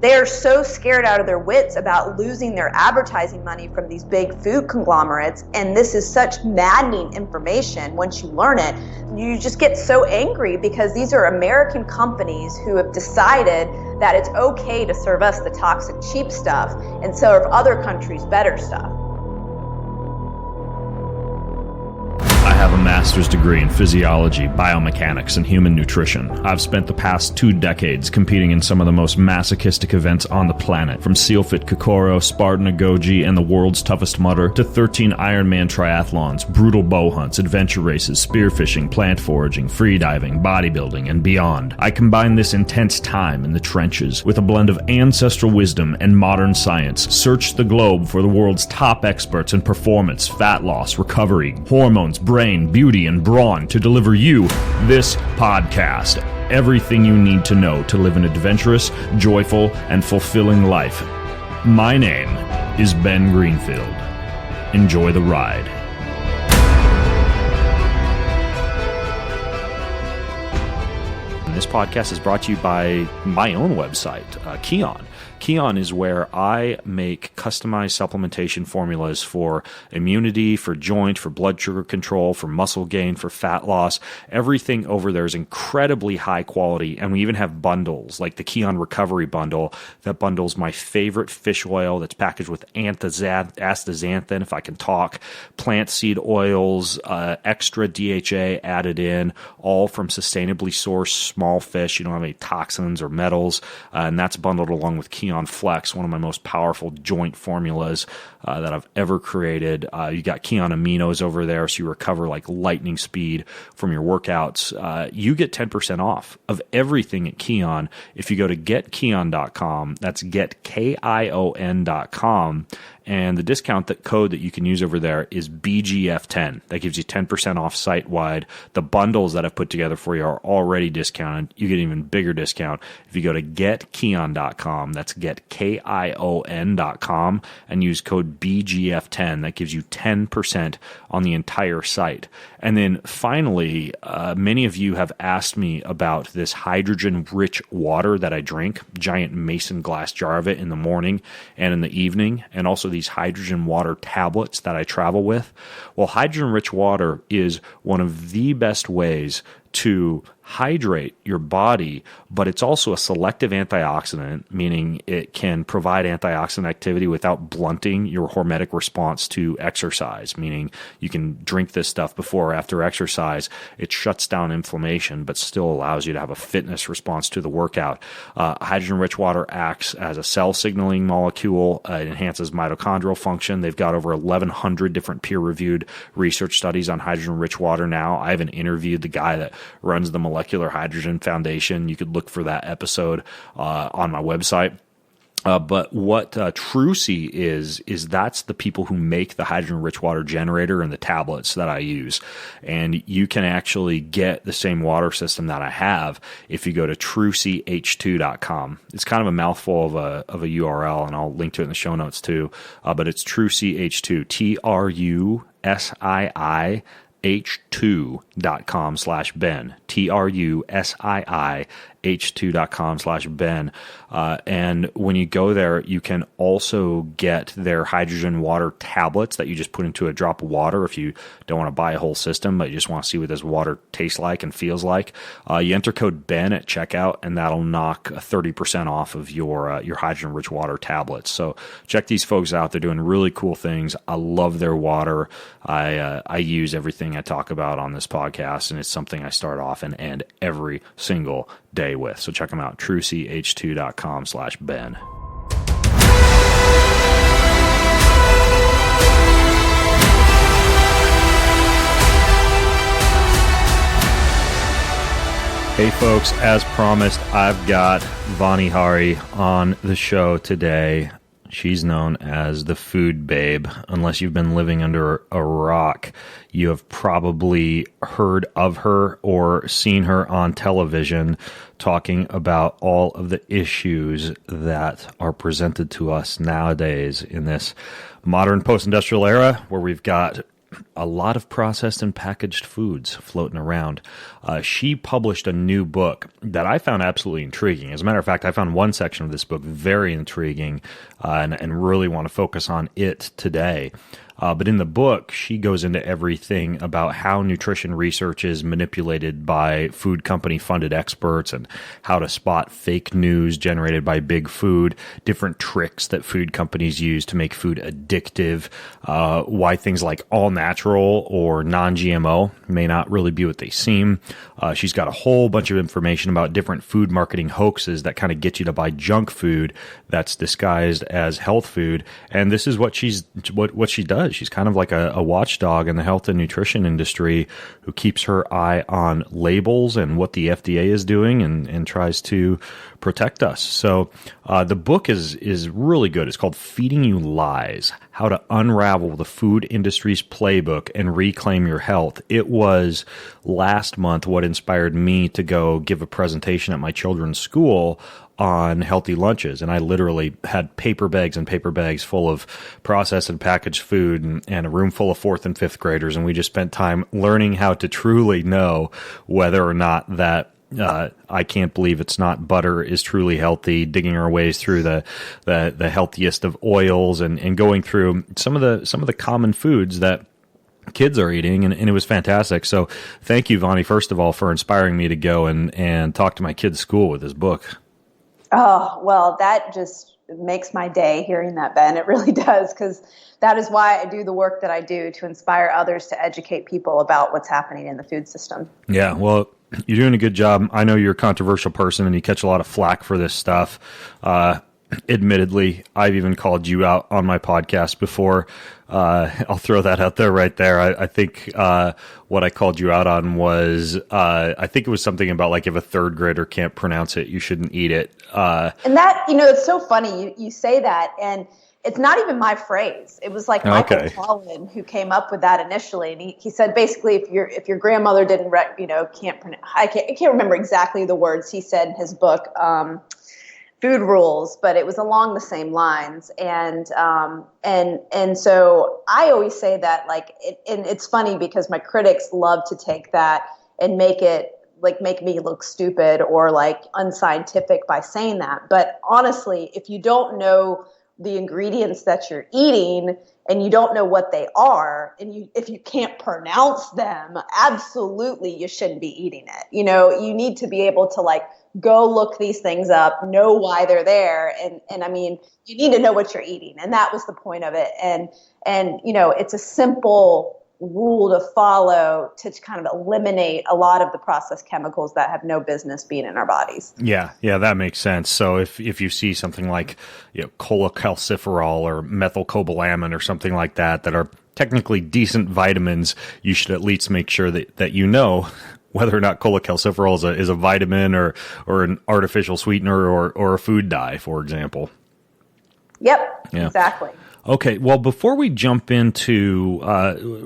They're so scared out of their wits about losing their advertising money from these big food conglomerates. And this is such maddening information. Once you learn it, you just get so angry because these are American companies who have decided that it's okay to serve us the toxic, cheap stuff and serve other countries better stuff. I have a master's degree in physiology, biomechanics, and human nutrition. I've spent the past 2 decades competing in some of the most masochistic events on the planet, from SealFit Kokoro, Spartan Agoji, and the world's toughest mudder, to 13 Ironman triathlons, brutal bow hunts, adventure races, spearfishing, plant foraging, freediving, bodybuilding, and beyond. I combine this intense time in the trenches with a blend of ancestral wisdom and modern science, searched the globe for the world's top experts in performance, fat loss, recovery, hormones, brain, beauty, and brawn to deliver you this podcast. Everything you need to know to live an adventurous, joyful, and fulfilling life. My name is Ben Greenfield. Enjoy the ride. This podcast is brought to you by my own website, Kion. Kion is where I make customized supplementation formulas for immunity, for joint, for blood sugar control, for muscle gain, for fat loss. Everything over there is incredibly high quality, and we even have bundles like the Kion Recovery Bundle that bundles my favorite fish oil that's packaged with astaxanthin, if I can talk, plant seed oils, extra DHA added in, all from sustainably sourced small fish. You don't have any toxins or metals, and that's bundled along with Kion Flex, one of my most powerful joint formulas that I've ever created. You got Kion Aminos over there, so you recover like lightning speed from your workouts. You get 10% off of everything at Kion if you go to getkion.com. That's getkion.com. And the discount code that you can use over there is BGF10. That gives you 10% off site-wide. The bundles that I've put together for you are already discounted. You get an even bigger discount if you go to getkion.com. That's getkion.com and use code BGF10. That gives you 10% on the entire site. And then finally, many of you have asked me about this hydrogen-rich water that I drink, giant mason glass jar of it in the morning and in the evening, and also these hydrogen water tablets that I travel with. Well, hydrogen-rich water is one of the best ways to hydrate your body, but it's also a selective antioxidant, meaning it can provide antioxidant activity without blunting your hormetic response to exercise, meaning you can drink this stuff before or after exercise. It shuts down inflammation, but still allows you to have a fitness response to the workout. Hydrogen-rich water acts as a cell signaling molecule. It enhances mitochondrial function. They've got over 1,100 different peer-reviewed research studies on hydrogen-rich water now. I haven't interviewed the guy that runs the Molecular Hydrogen Foundation. You could look for that episode on my website. But what Trucy is that's the people who make the hydrogen-rich water generator and the tablets that I use. And you can actually get the same water system that I have if you go to trucyh2.com. It's kind of a mouthful of a URL, and I'll link to it in the show notes too. But it's trucyh2, TRUSII h2.com/Ben, TRUSIIh2.com/Ben. And when you go there, you can also get their hydrogen water tablets that you just put into a drop of water if you don't want to buy a whole system, but you just want to see what this water tastes like and feels like. You enter code Ben at checkout, and that'll knock 30% off of your hydrogen-rich water tablets. So check these folks out. They're doing really cool things. I love their water. I use everything I talk about on this podcast, and it's something I start off and end every single day with. So check them out, trucyh2.com/Ben. Hey folks, as promised, I've got Vani Hari on the show today. She's known as the Food Babe. Unless you've been living under a rock, you have probably heard of her or seen her on television talking about all of the issues that are presented to us nowadays in this modern post-industrial era where we've got a lot of processed and packaged foods floating around. She published a new book that I found absolutely intriguing. As a matter of fact, I found one section of this book very intriguing and really want to focus on it today. But in the book, she goes into everything about how nutrition research is manipulated by food company funded experts and how to spot fake news generated by big food, different tricks that food companies use to make food addictive, why things like all natural or non-GMO may not really be what they seem. She's got a whole bunch of information about different food marketing hoaxes that kind of get you to buy junk food that's disguised as health food. And this is what what she does. She's kind of like a watchdog in the health and nutrition industry who keeps her eye on labels and what the FDA is doing and tries to protect us. So the book is really good. It's called Feeding You Lies: How to Unravel the Food Industry's Playbook and Reclaim Your Health. It was last month what inspired me to go give a presentation at my children's school on healthy lunches. And I literally had paper bags and paper bags full of processed and packaged food and a room full of 4th and 5th graders. And we just spent time learning how to truly know whether or not that I can't believe it's not butter is truly healthy, digging our ways through the healthiest of oils and going through some of the common foods that kids are eating, and it was fantastic. So thank you, Vani, first of all, for inspiring me to go and talk to my kids' school with this book. Oh, well, that just makes my day hearing that, Ben. It really does, because that is why I do the work that I do, to inspire others to educate people about what's happening in the food system. Yeah, well, you're doing a good job. I know you're a controversial person and you catch a lot of flack for this stuff. Admittedly, I've even called you out on my podcast before. I'll throw that out there right there. I think what I called you out on was, I think it was something about like if a 3rd grader can't pronounce it, you shouldn't eat it. And that, it's so funny you say that, and it's not even my phrase. It was like Michael Pollan who came up with that initially, and he said basically if your grandmother didn't can't pronounce, I can't remember exactly the words he said in his book, Food Rules, but it was along the same lines. And so I always say that, and it's funny because my critics love to take that and make me look stupid or like unscientific by saying that. But honestly, if you don't know the ingredients that you're eating and you don't know what they are, and if you can't pronounce them, absolutely you shouldn't be eating it. You need to be able to go look these things up, know why they're there. And I mean, you need to know what you're eating. And that was the point of it. And it's a simple rule to follow to kind of eliminate a lot of the processed chemicals that have no business being in our bodies. Yeah, that makes sense. So if you see something like cholecalciferol or methylcobalamin or something like that are technically decent vitamins, you should at least make sure that you know whether or not cholecalciferol is a vitamin or an artificial sweetener or a food dye, for example. Yep, yeah. Exactly. Okay, well, before we jump into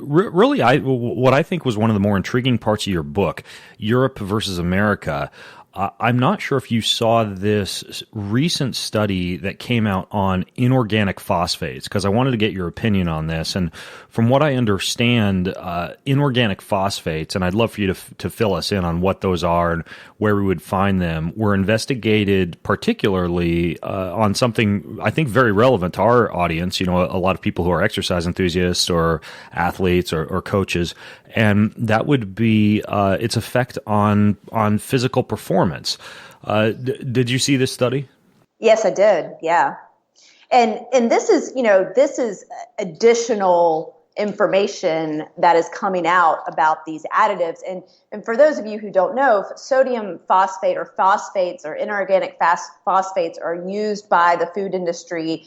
what I think was one of the more intriguing parts of your book, Europe versus America, I'm not sure if you saw this recent study that came out on inorganic phosphates, because I wanted to get your opinion on this. And from what I understand, inorganic phosphates, and I'd love for you to fill us in on what those are and where we would find them, were investigated particularly on something I think very relevant to our audience, a lot of people who are exercise enthusiasts or athletes or coaches, and that would be its effect on physical performance. Did you see this study? Yes, I did. Yeah. And this is additional information that is coming out about these additives. And for those of you who don't know, sodium phosphate or phosphates or inorganic phosphates are used by the food industry,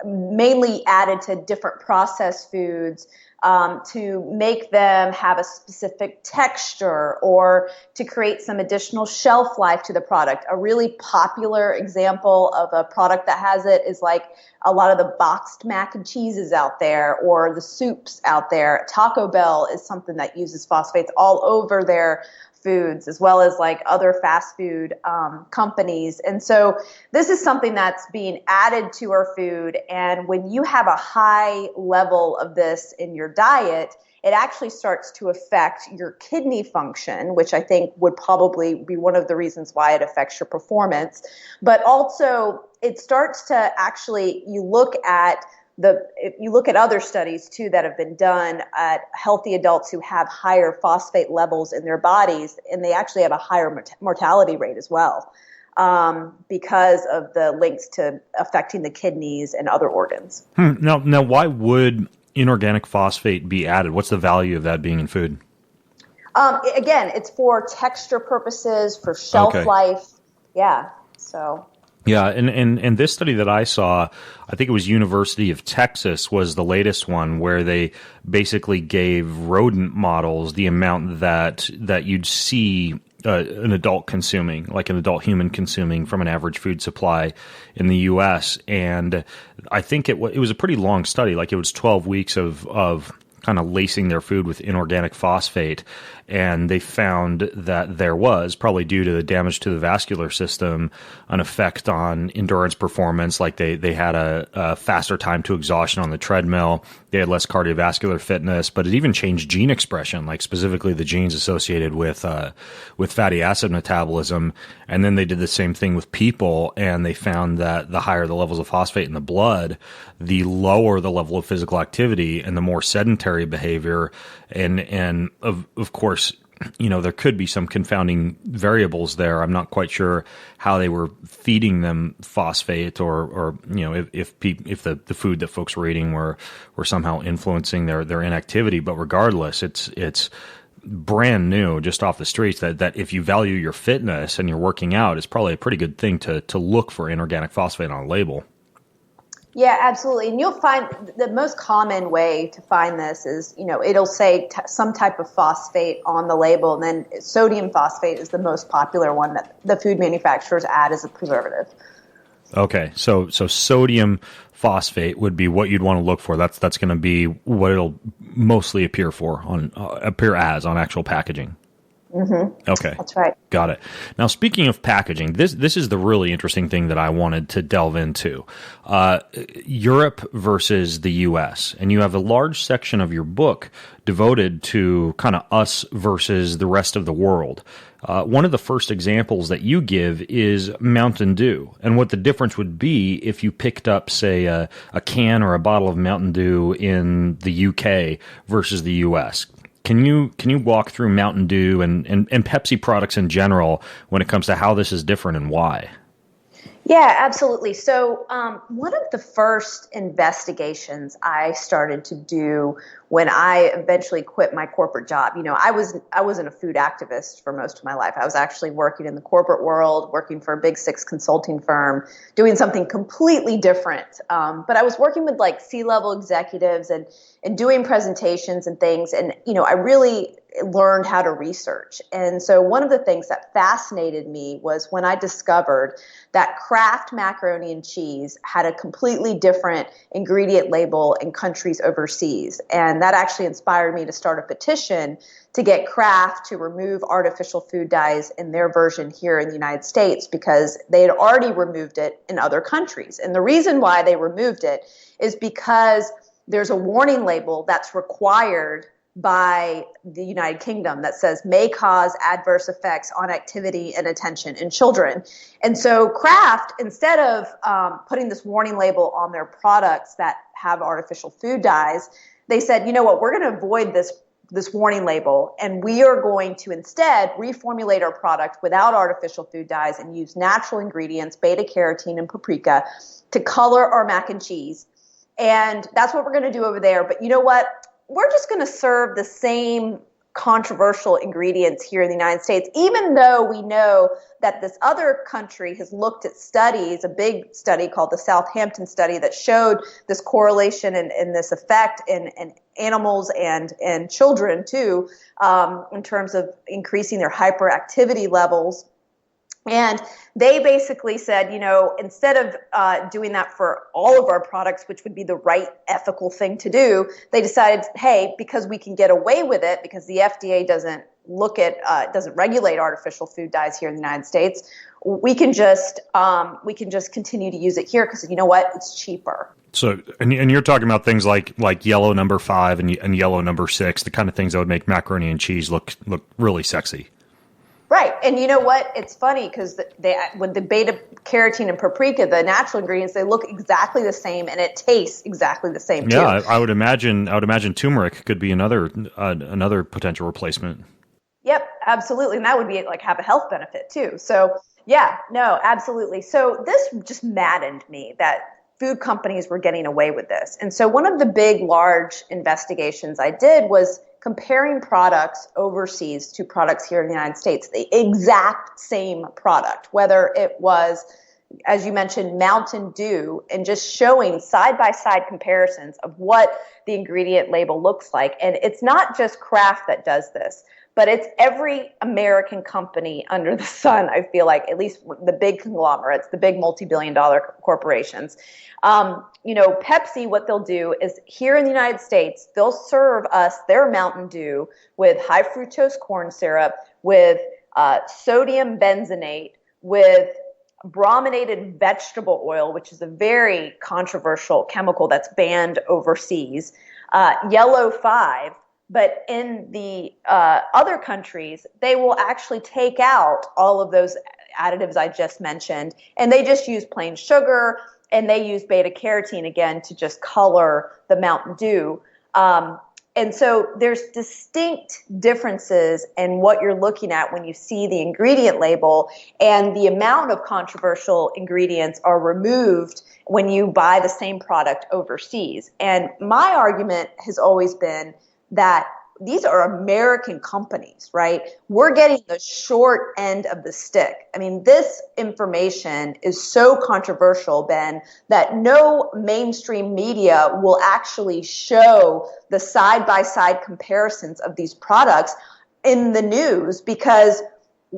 mainly added to different processed foods, to make them have a specific texture or to create some additional shelf life to the product. A really popular example of a product that has it is like a lot of the boxed mac and cheeses out there or the soups out there. Taco Bell is something that uses phosphates all over their foods, as well as like other fast food companies. And so this is something that's being added to our food. And when you have a high level of this in your diet, it actually starts to affect your kidney function, which I think would probably be one of the reasons why it affects your performance. But also it starts to actually, if you look at other studies too that have been done at healthy adults who have higher phosphate levels in their bodies, and they actually have a higher mortality rate as well, because of the links to affecting the kidneys and other organs. Now, why would inorganic phosphate be added? What's the value of that being in food? Again, it's for texture purposes, for shelf life. Yeah. So. Yeah, and this study that I saw, I think it was University of Texas, was the latest one where they basically gave rodent models the amount that you'd see an adult consuming, like an adult human consuming from an average food supply in the U.S. And I think it was a pretty long study, like it was 12 weeks of kind of lacing their food with inorganic phosphate. And they found that there was, probably due to the damage to the vascular system, an effect on endurance performance. Like they had a faster time to exhaustion on the treadmill. They had less cardiovascular fitness, but it even changed gene expression, like specifically the genes associated with fatty acid metabolism. And then they did the same thing with people, and they found that the higher the levels of phosphate in the blood, the lower the level of physical activity and the more sedentary behavior. And of course, there could be some confounding variables there. I'm not quite sure how they were feeding them phosphate, or if the food that folks were eating were somehow influencing their inactivity. But regardless, it's brand new, just off the streets, that if you value your fitness and you're working out, it's probably a pretty good thing to look for inorganic phosphate on a label. Yeah, absolutely. And you'll find the most common way to find this is, it'll say some type of phosphate on the label, and then sodium phosphate is the most popular one that the food manufacturers add as a preservative. Okay, so sodium phosphate would be what you'd want to look for. That's going to be what it'll mostly appear as on actual packaging. Mm-hmm. Okay. That's right. Got it. Now, speaking of packaging, this is the really interesting thing that I wanted to delve into. Europe versus the U.S., and you have a large section of your book devoted to kind of us versus the rest of the world. One of the first examples that you give is Mountain Dew, and what the difference would be if you picked up, say, a can or a bottle of Mountain Dew in the U.K. versus the U.S. Can you walk through Mountain Dew and Pepsi products in general when it comes to how this is different and why? Yeah, absolutely. So one of the first investigations I started to do when I eventually quit my corporate job, I wasn't a food activist for most of my life. I was actually working in the corporate world, working for a big 6 consulting firm, doing something completely different. But I was working with like C-level executives and doing presentations and things. And, I really learned how to research. And so one of the things that fascinated me was when I discovered that Kraft macaroni and cheese had a completely different ingredient label in countries overseas. And that actually inspired me to start a petition to get Kraft to remove artificial food dyes in their version here in the United States, because they had already removed it in other countries. And the reason why they removed it is because there's a warning label that's required by the United Kingdom that says may cause adverse effects on activity and attention in children. And so Kraft, instead of putting this warning label on their products that have artificial food dyes, they said, you know what, we're going to avoid this warning label, and we are going to instead reformulate our product without artificial food dyes and use natural ingredients, beta-carotene and paprika, to color our mac and cheese. And that's what we're going to do over there. But you know what? We're just going to serve the same controversial ingredients here in the United States, even though we know that this other country has looked at studies, a big study called the Southampton study that showed this correlation and this effect in animals and children too, in terms of increasing their hyperactivity levels. And they basically said, instead of doing that for all of our products, which would be the right ethical thing to do, they decided, hey, because we can get away with it, because the FDA doesn't doesn't regulate artificial food dyes here in the United States, we can just continue to use it here because you know what, it's cheaper. So, and you're talking about things like yellow number 5 and yellow number 6, the kind of things that would make macaroni and cheese look really sexy. Right. And you know what? It's funny because with the beta carotene and paprika, the natural ingredients, they look exactly the same and it tastes exactly the same too. Yeah, I would imagine turmeric could be another potential replacement. Yep, absolutely. And that would be have a health benefit too. So yeah, no, absolutely. So this just maddened me that food companies were getting away with this. And so one of the big, large investigations I did was comparing products overseas to products here in the United States, the exact same product, whether it was, as you mentioned, Mountain Dew, and just showing side-by-side comparisons of what the ingredient label looks like. And it's not just Kraft that does this, but it's every American company under the sun, I feel like, at least the big conglomerates, the big multi-billion-dollar corporations. Pepsi, what they'll do is here in the United States, they'll serve us their Mountain Dew with high fructose corn syrup, with sodium benzenate, with brominated vegetable oil, which is a very controversial chemical that's banned overseas, yellow 5. But in the other countries, they will actually take out all of those additives I just mentioned, and they just use plain sugar, and they use beta carotene again to just color the Mountain Dew. And so there's distinct differences in what you're looking at when you see the ingredient label, and the amount of controversial ingredients are removed when you buy the same product overseas. And my argument has always been that these are American companies, right? We're getting the short end of the stick. I mean, this information is so controversial, Ben, that no mainstream media will actually show the side-by-side comparisons of these products in the news because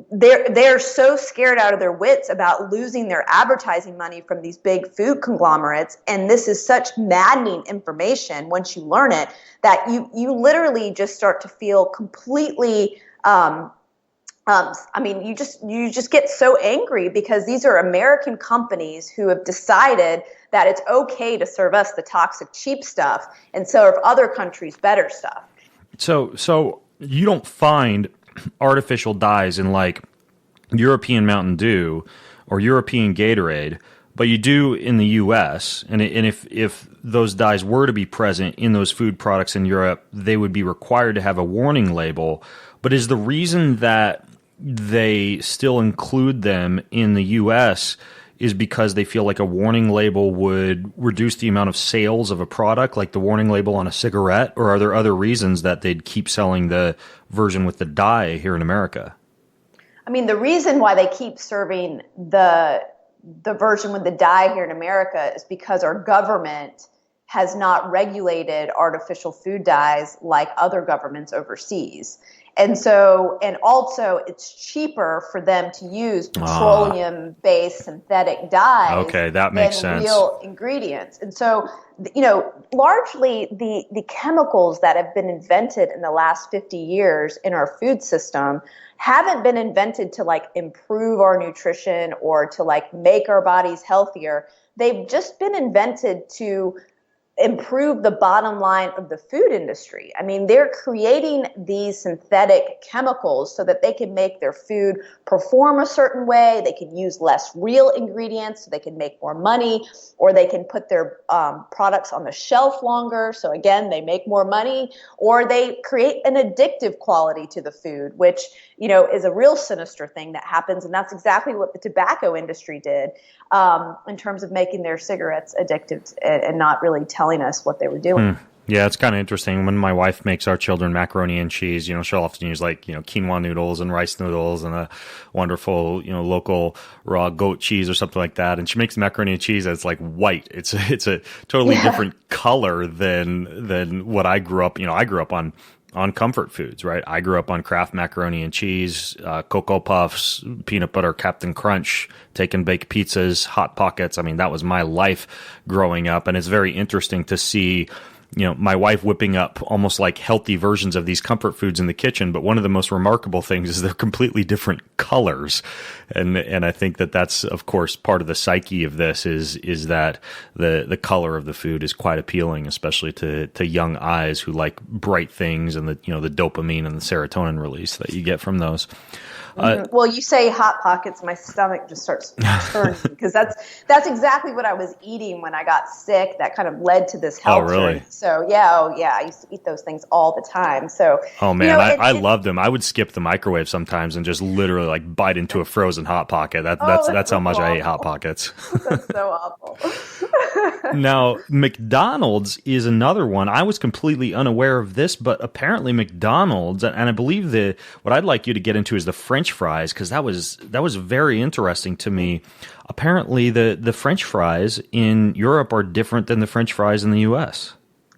they're so scared out of their wits about losing their advertising money from these big food conglomerates. And this is such maddening information once you learn it that you literally just start to feel completely, you just get so angry because these are American companies who have decided that it's okay to serve us the toxic cheap stuff and serve other countries better stuff. So you don't find artificial dyes in like European Mountain Dew or European Gatorade, but you do in the U.S. And if those dyes were to be present in those food products in Europe, they would be required to have a warning label. But is the reason that they still include them in the U.S. is because they feel like a warning label would reduce the amount of sales of a product, like the warning label on a cigarette? Or are there other reasons that they'd keep selling the version with the dye here in America? I mean, the reason why they keep serving the version with the dye here in America is because our government has not regulated artificial food dyes like other governments overseas. And also it's cheaper for them to use petroleum-based synthetic dyes that makes than sense. Real ingredients. And so, largely the chemicals that have been invented in the last 50 years in our food system haven't been invented to improve our nutrition or to make our bodies healthier. They've just been invented to improve the bottom line of the food industry. I mean, they're creating these synthetic chemicals so that they can make their food perform a certain way. They can use less real ingredients so they can make more money, or they can put their products on the shelf longer. So again, they make more money, or they create an addictive quality to the food, which, is a real sinister thing that happens. And that's exactly what the tobacco industry did in terms of making their cigarettes addictive and not really telling us what they were doing. Yeah, it's kind of interesting. When my wife makes our children macaroni and cheese, she'll often use quinoa noodles and rice noodles and a wonderful, local raw goat cheese or something like that. And she makes macaroni and cheese that's white. It's a totally different color than what I grew up. I grew up on on comfort foods, right? I grew up on Kraft macaroni and cheese, Cocoa Puffs, peanut butter Captain Crunch, take and bake pizzas, Hot Pockets. I mean, that was my life growing up. And it's very interesting to see, my wife whipping up almost like healthy versions of these comfort foods in the kitchen. But one of the most remarkable things is they're completely different colors. And I think that that's, of course, part of the psyche of this is that the color of the food is quite appealing, especially to young eyes who like bright things and the dopamine and the serotonin release that you get from those. Well, you say Hot Pockets, my stomach just starts turning because that's exactly what I was eating when I got sick. That kind of led to this health really? journey. So I used to eat those things all the time. So oh man, I loved them. I would skip the microwave sometimes and just literally like bite into a frozen Hot Pocket. That's how much I ate Hot Pockets. That's so awful. Now, McDonald's is another one. I was completely unaware of this, but apparently McDonald's, and I believe what I'd like you to get into is the French fries, because that was very interesting to me. Apparently, the French fries in Europe are different than the French fries in the U.S.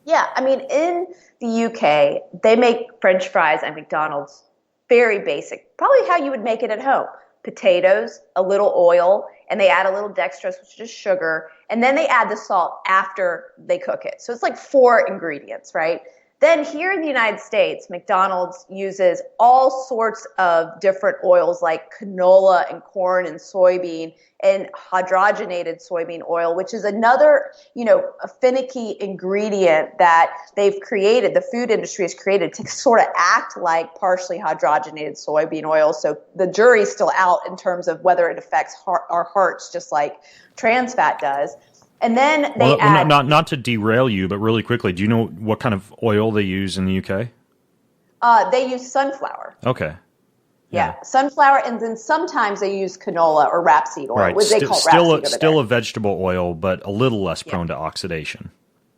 Yeah, I mean, in the UK, they make French fries at McDonald's very basic, probably how you would make it at home. Potatoes, a little oil, and they add a little dextrose, which is sugar, and then they add the salt after they cook it. So it's like 4 ingredients, right? Then here in the United States, McDonald's uses all sorts of different oils like canola and corn and soybean and hydrogenated soybean oil, which is another, a finicky ingredient that they've created, the food industry has created to sort of act like partially hydrogenated soybean oil. So the jury's still out in terms of whether it affects our hearts just like trans fat does. And then they add... Not to derail you, but really quickly, do you know what kind of oil they use in the UK? They use sunflower. Okay. Yeah, sunflower, and then sometimes they use canola or rapeseed oil, right. which they call rapeseed still a vegetable oil, but a little less prone to oxidation.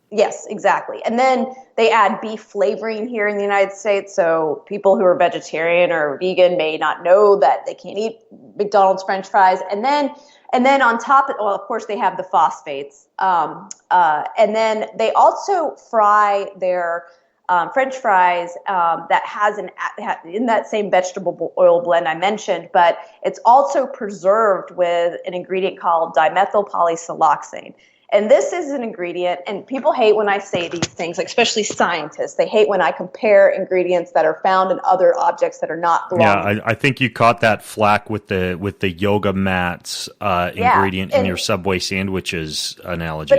Yes, exactly. And then they add beef flavoring here in the United States. So people who are vegetarian or vegan may not know that they can't eat McDonald's French fries. And then on top of, of course, they have the phosphates. And then they also fry their French fries that has in that same vegetable oil blend I mentioned, but it's also preserved with an ingredient called dimethyl polysiloxane. And this is an ingredient, and people hate when I say these things, like especially scientists. They hate when I compare ingredients that are found in other objects that are not belonging. Yeah, I think you caught that flack with the yoga mats ingredient in your Subway sandwiches analogy.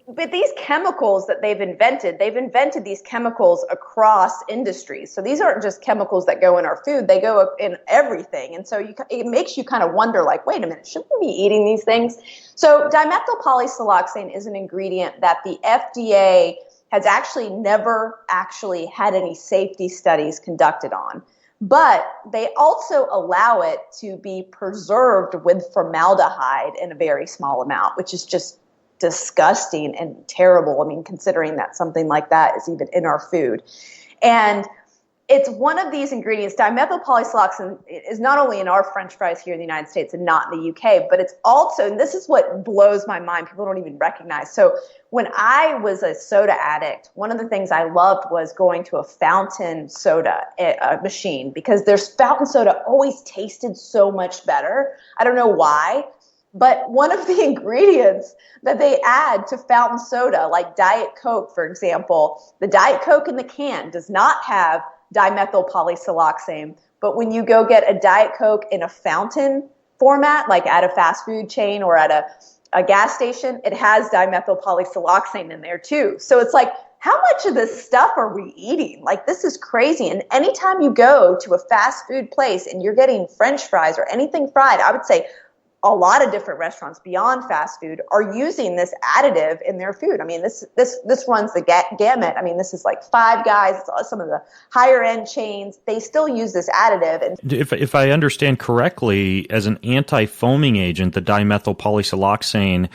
But these chemicals that they've invented these chemicals across industries. So these aren't just chemicals that go in our food; they go in everything. And so it makes you kind of wonder, like, wait a minute, should we be eating these things? So dimethyl polysiloxane is an ingredient that the FDA has never had any safety studies conducted on. But they also allow it to be preserved with formaldehyde in a very small amount, which is just disgusting and terrible. I mean, considering that something like that is even in our food. And it's one of these ingredients. Dimethyl polysiloxane is not only in our French fries here in the United States and not in the UK, but it's also, and this is what blows my mind, people don't even recognize. So when I was a soda addict, one of the things I loved was going to a fountain soda machine, because their fountain soda always tasted so much better. I don't know why. But one of the ingredients that they add to fountain soda, like Diet Coke, for example, the Diet Coke in the can does not have dimethyl polysiloxane. But when you go get a Diet Coke in a fountain format, like at a fast food chain or at a gas station, it has dimethyl polysiloxane in there too. So it's like, how much of this stuff are we eating? Like, this is crazy. And anytime you go to a fast food place and you're getting French fries or anything fried, I would say a lot of different restaurants beyond fast food are using this additive in their food. I mean, this runs the gamut. I mean, this is like Five Guys, some of the higher end chains. They still use this additive. And if I understand correctly, as an anti-foaming agent, the dimethyl polysiloxane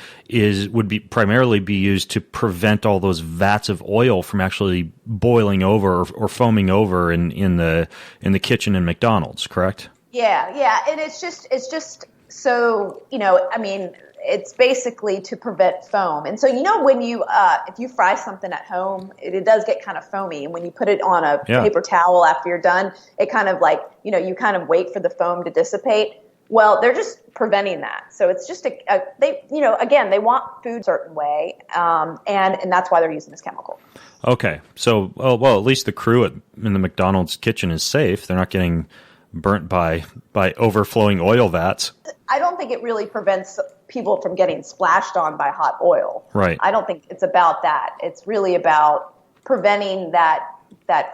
would primarily be used to prevent all those vats of oil from actually boiling over or foaming over in the kitchen in McDonald's. Correct? Yeah, and it's just. So, I mean, it's basically to prevent foam. And so, when you, if you fry something at home, it does get kind of foamy. And when you put it on a paper towel after you're done, it kind of like, you kind of wait for the foam to dissipate. Well, they're just preventing that. So it's just they want food a certain way. And that's why they're using this chemical. Okay. So, well, at least the crew in the McDonald's kitchen is safe. They're not getting burnt by overflowing oil vats. I don't think it really prevents people from getting splashed on by hot oil. Right. I don't think it's about that. It's really about preventing that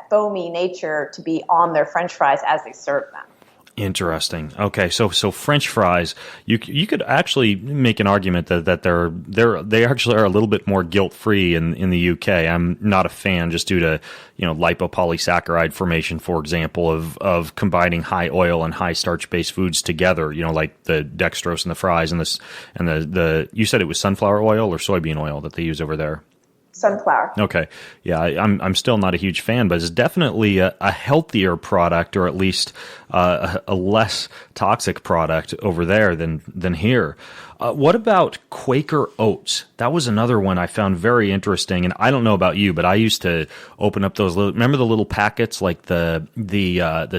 foamy nature to be on their French fries as they serve them. Interesting. Okay, so French fries, you could actually make an argument that they actually are a little bit more guilt free in the UK. I'm not a fan just due to lipopolysaccharide formation, for example, of combining high oil and high starch based foods together. Like the dextrose and the fries and the you said it was sunflower oil or soybean oil that they use over there. Sunflower. Okay. Yeah, I'm still not a huge fan, but it's definitely a healthier product, or at least a less toxic product over there than here. What about Quaker oats? That was another one I found very interesting, and I don't know about you, but I used to open up those remember the little packets like the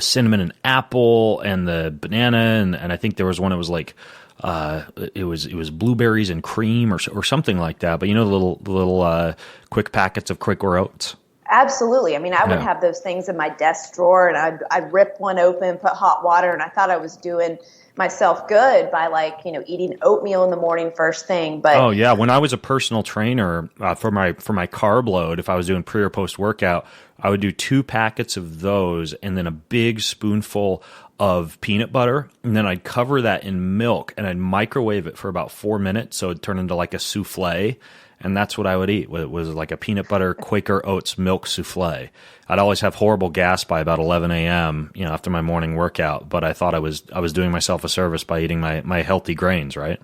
cinnamon and apple and the banana, and I think there was one that was like it was blueberries and cream or something like that. But the little quick packets of Quaker oats. Absolutely. I mean, I would have those things in my desk drawer, and I'd rip one open, put hot water, and I thought I was doing myself good by eating oatmeal in the morning first thing. But oh yeah, when I was a personal trainer for my carb load, if I was doing pre or post workout, I would do 2 packets of those and then a big spoonful of peanut butter, and then I'd cover that in milk and I'd microwave it for about 4 minutes so it'd turn into like a souffle, and that's what I would eat. It was like a peanut butter Quaker Oats milk souffle. I'd always have horrible gas by about 11 a.m. After my morning workout, but I thought I was doing myself a service by eating my healthy grains, right?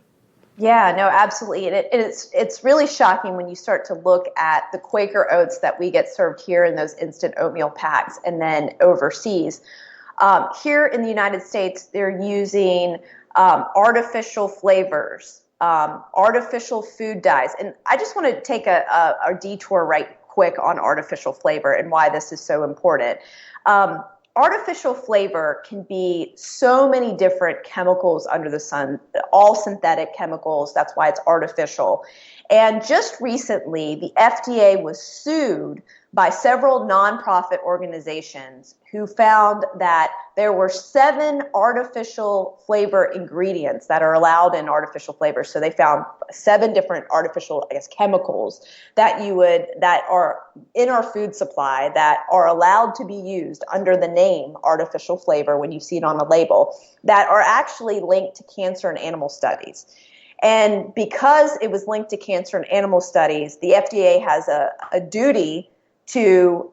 Yeah, no, absolutely. And it's really shocking when you start to look at the Quaker Oats that we get served here in those instant oatmeal packs and then overseas. Here in the United States, they're using artificial flavors, artificial food dyes. And I just want to take a detour right quick on artificial flavor and why this is so important. Artificial flavor can be so many different chemicals under the sun, all synthetic chemicals. That's why it's artificial. And just recently, the FDA was sued by several nonprofit organizations who found that there were 7 artificial flavor ingredients that are allowed in artificial flavors. So they found 7 different artificial, chemicals that are in our food supply that are allowed to be used under the name artificial flavor when you see it on a label, that are actually linked to cancer and animal studies. And because it was linked to cancer and animal studies, the FDA has a duty to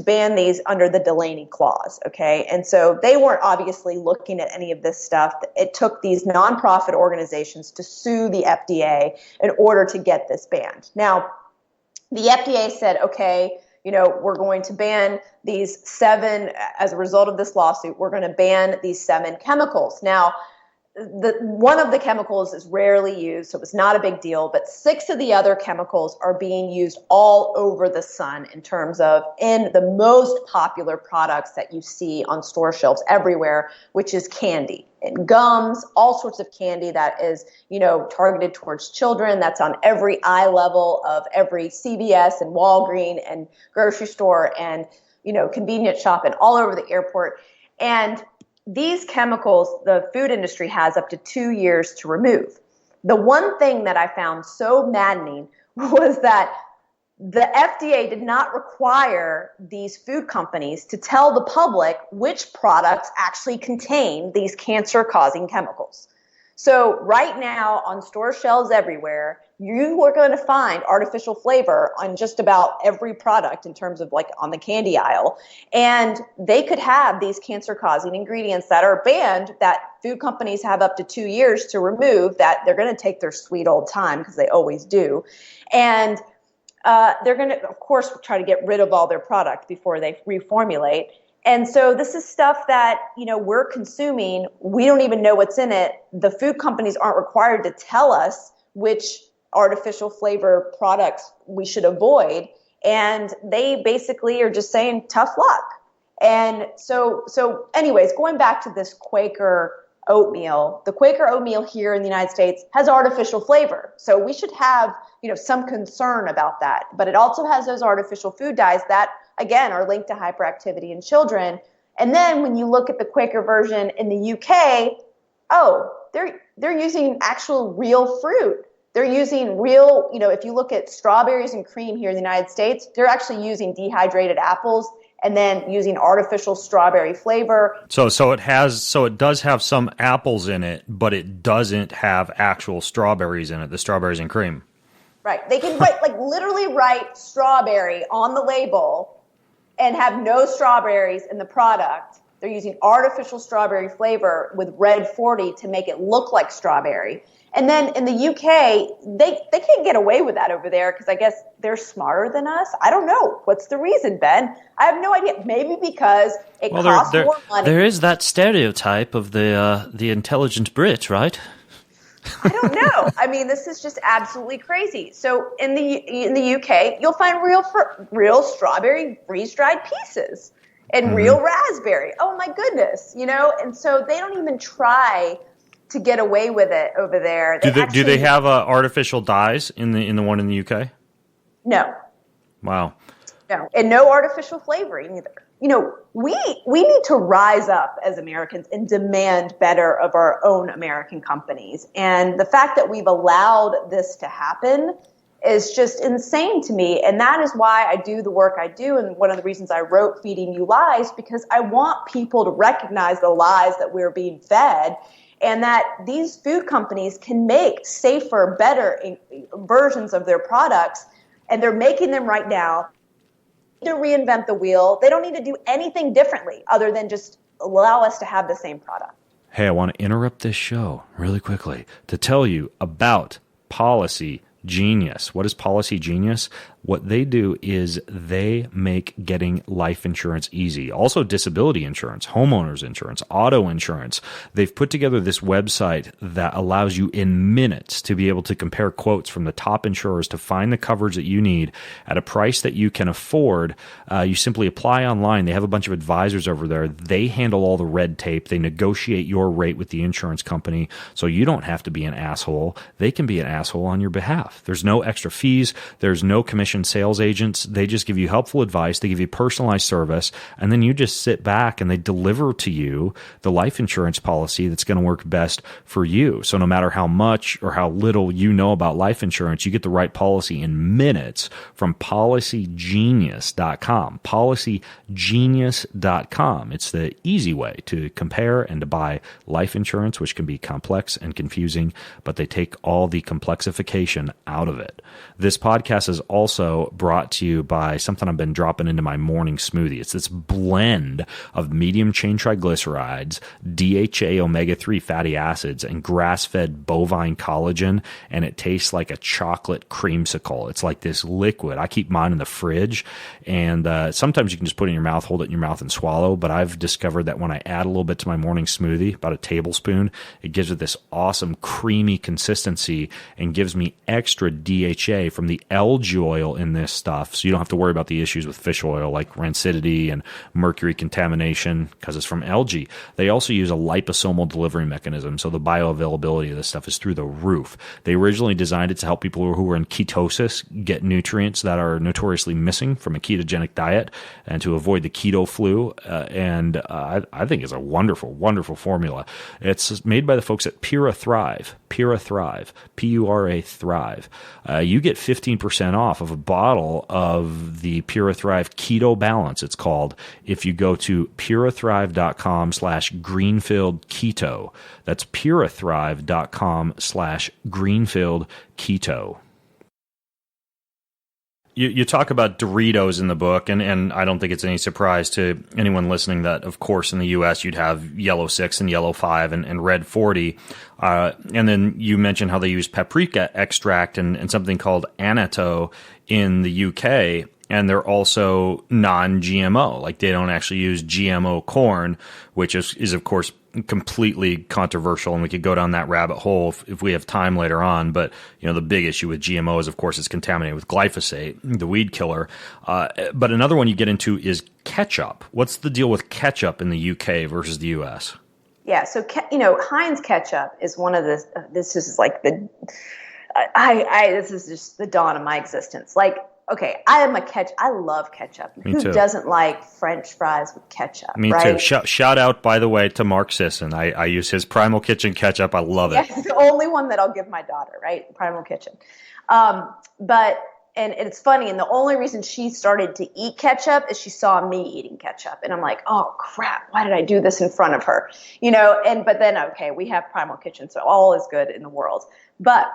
ban these under the Delaney Clause, okay? And so they weren't obviously looking at any of this stuff. It took these nonprofit organizations to sue the FDA in order to get this banned. Now, the FDA said, okay, we're going to ban these 7, as a result of this lawsuit, we're going to ban these 7 chemicals. Now, one of the chemicals is rarely used, so it's not a big deal, but 6 of the other chemicals are being used all over the sun in terms of in the most popular products that you see on store shelves everywhere, which is candy and gums, all sorts of candy that is, targeted towards children. That's on every eye level of every CVS and Walgreens and grocery store and, convenience shop and all over the airport. And these chemicals, the food industry has up to 2 years to remove. The one thing that I found so maddening was that the FDA did not require these food companies to tell the public which products actually contain these cancer-causing chemicals. So right now on store shelves everywhere, you are going to find artificial flavor on just about every product in terms of on the candy aisle. And they could have these cancer-causing ingredients that are banned that food companies have up to 2 years to remove, that they're going to take their sweet old time because they always do. And they're going to, of course, try to get rid of all their product before they reformulate. And so this is stuff that, we're consuming. We don't even know what's in it. The food companies aren't required to tell us which artificial flavor products we should avoid. And they basically are just saying tough luck. And so anyways, going back to this Quaker oatmeal, the Quaker oatmeal here in the United States has artificial flavor. So we should have, some concern about that. But it also has those artificial food dyes that, again, are linked to hyperactivity in children. And then when you look at the Quaker version in the UK, they're using actual real fruit. They're using real, if you look at strawberries and cream here in the United States, they're actually using dehydrated apples and then using artificial strawberry flavor. So it does have some apples in it, but it doesn't have actual strawberries in it, the strawberries and cream. Right. They can literally write strawberry on the label and have no strawberries in the product. They're using artificial strawberry flavor with red 40 to make it look like strawberry. And then in the UK, they can't get away with that over there because I guess they're smarter than us. I don't know. What's the reason, Ben? I have no idea. Maybe because it costs more money. There is that stereotype of the intelligent Brit, right? I don't know. I mean, this is just absolutely crazy. So in the UK, you'll find real strawberry freeze-dried pieces and real raspberry. Oh my goodness, And so they don't even try to get away with it over there. Do they have artificial dyes in the one in the UK? No. Wow. No, and no artificial flavoring either. We need to rise up as Americans and demand better of our own American companies. And the fact that we've allowed this to happen is just insane to me. And that is why I do the work I do. And one of the reasons I wrote Feeding You Lies, because I want people to recognize the lies that we're being fed and that these food companies can make safer, better versions of their products. And they're making them right now. To reinvent the wheel. They don't need to do anything differently other than just allow us to have the same product. Hey, I want to interrupt this show really quickly to tell you about Policy Genius. What is Policy Genius? What they do is they make getting life insurance easy. Also disability insurance, homeowners insurance, auto insurance. They've put together this website that allows you in minutes to be able to compare quotes from the top insurers to find the coverage that you need at a price that you can afford. You simply apply online. They have a bunch of advisors over there. They handle all the red tape. They negotiate your rate with the insurance company, so you don't have to be an asshole. They can be an asshole on your behalf. There's no extra fees. There's no commission sales agents. They just give you helpful advice. They give you personalized service, and then you just sit back and they deliver to you the life insurance policy that's going to work best for you. So no matter how much or how little you know about life insurance, you get the right policy in minutes from PolicyGenius.com. PolicyGenius.com. It's the easy way to compare and to buy life insurance, which can be complex and confusing, but they take all the complexification out of it. This podcast is also brought to you by something I've been dropping into my morning smoothie. It's this blend of medium chain triglycerides, DHA omega-3 fatty acids, and grass-fed bovine collagen, and it tastes like a chocolate creamsicle. It's like this liquid. I keep mine in the fridge, and sometimes you can just put it in your mouth, hold it in your mouth, and swallow, but I've discovered that when I add a little bit to my morning smoothie, about a tablespoon, it gives it this awesome creamy consistency and gives me extra DHA from the algae oil in this stuff, so you don't have to worry about the issues with fish oil like rancidity and mercury contamination because it's from algae. They also use a liposomal delivery mechanism, so the bioavailability of this stuff is through the roof. They originally designed it to help people who are in ketosis get nutrients that are notoriously missing from a ketogenic diet and to avoid the keto flu, and I think it's a wonderful, wonderful formula. It's made by the folks at Pura Thrive, P-U-R-A Thrive. You get 15% off of a bottle of the Pura Thrive Keto Balance, it's called, if you go to purathrive.com/greenfield keto. That's purathrive.com/greenfield keto. You talk about Doritos in the book, and I don't think it's any surprise to anyone listening that, of course, in the U.S. you'd have Yellow 6 and Yellow 5 and Red 40. And then you mentioned how they use paprika extract and something called annatto in the UK. and they're also non-GMO. Like they don't actually use GMO corn, which is of course completely controversial, and we could go down that rabbit hole if we have time later on. But the big issue with GMO is, of course, it's contaminated with glyphosate, the weed killer. But another one you get into is ketchup. What's the deal with ketchup in the UK versus the US? Yeah, so Heinz ketchup is one of the. This is like the. This is just the dawn of my existence. Like, okay, I love ketchup. Me Who too. doesn't like French fries with ketchup? Me right? too. Shout out, by the way, to Mark Sisson. I use his Primal Kitchen ketchup. I love it. Yeah, it's the only one that I'll give my daughter, right? Primal Kitchen. And it's funny, and the only reason she started to eat ketchup is she saw me eating ketchup. And I'm like, oh, crap, why did I do this in front of her? But then, okay, we have Primal Kitchen, so all is good in the world. But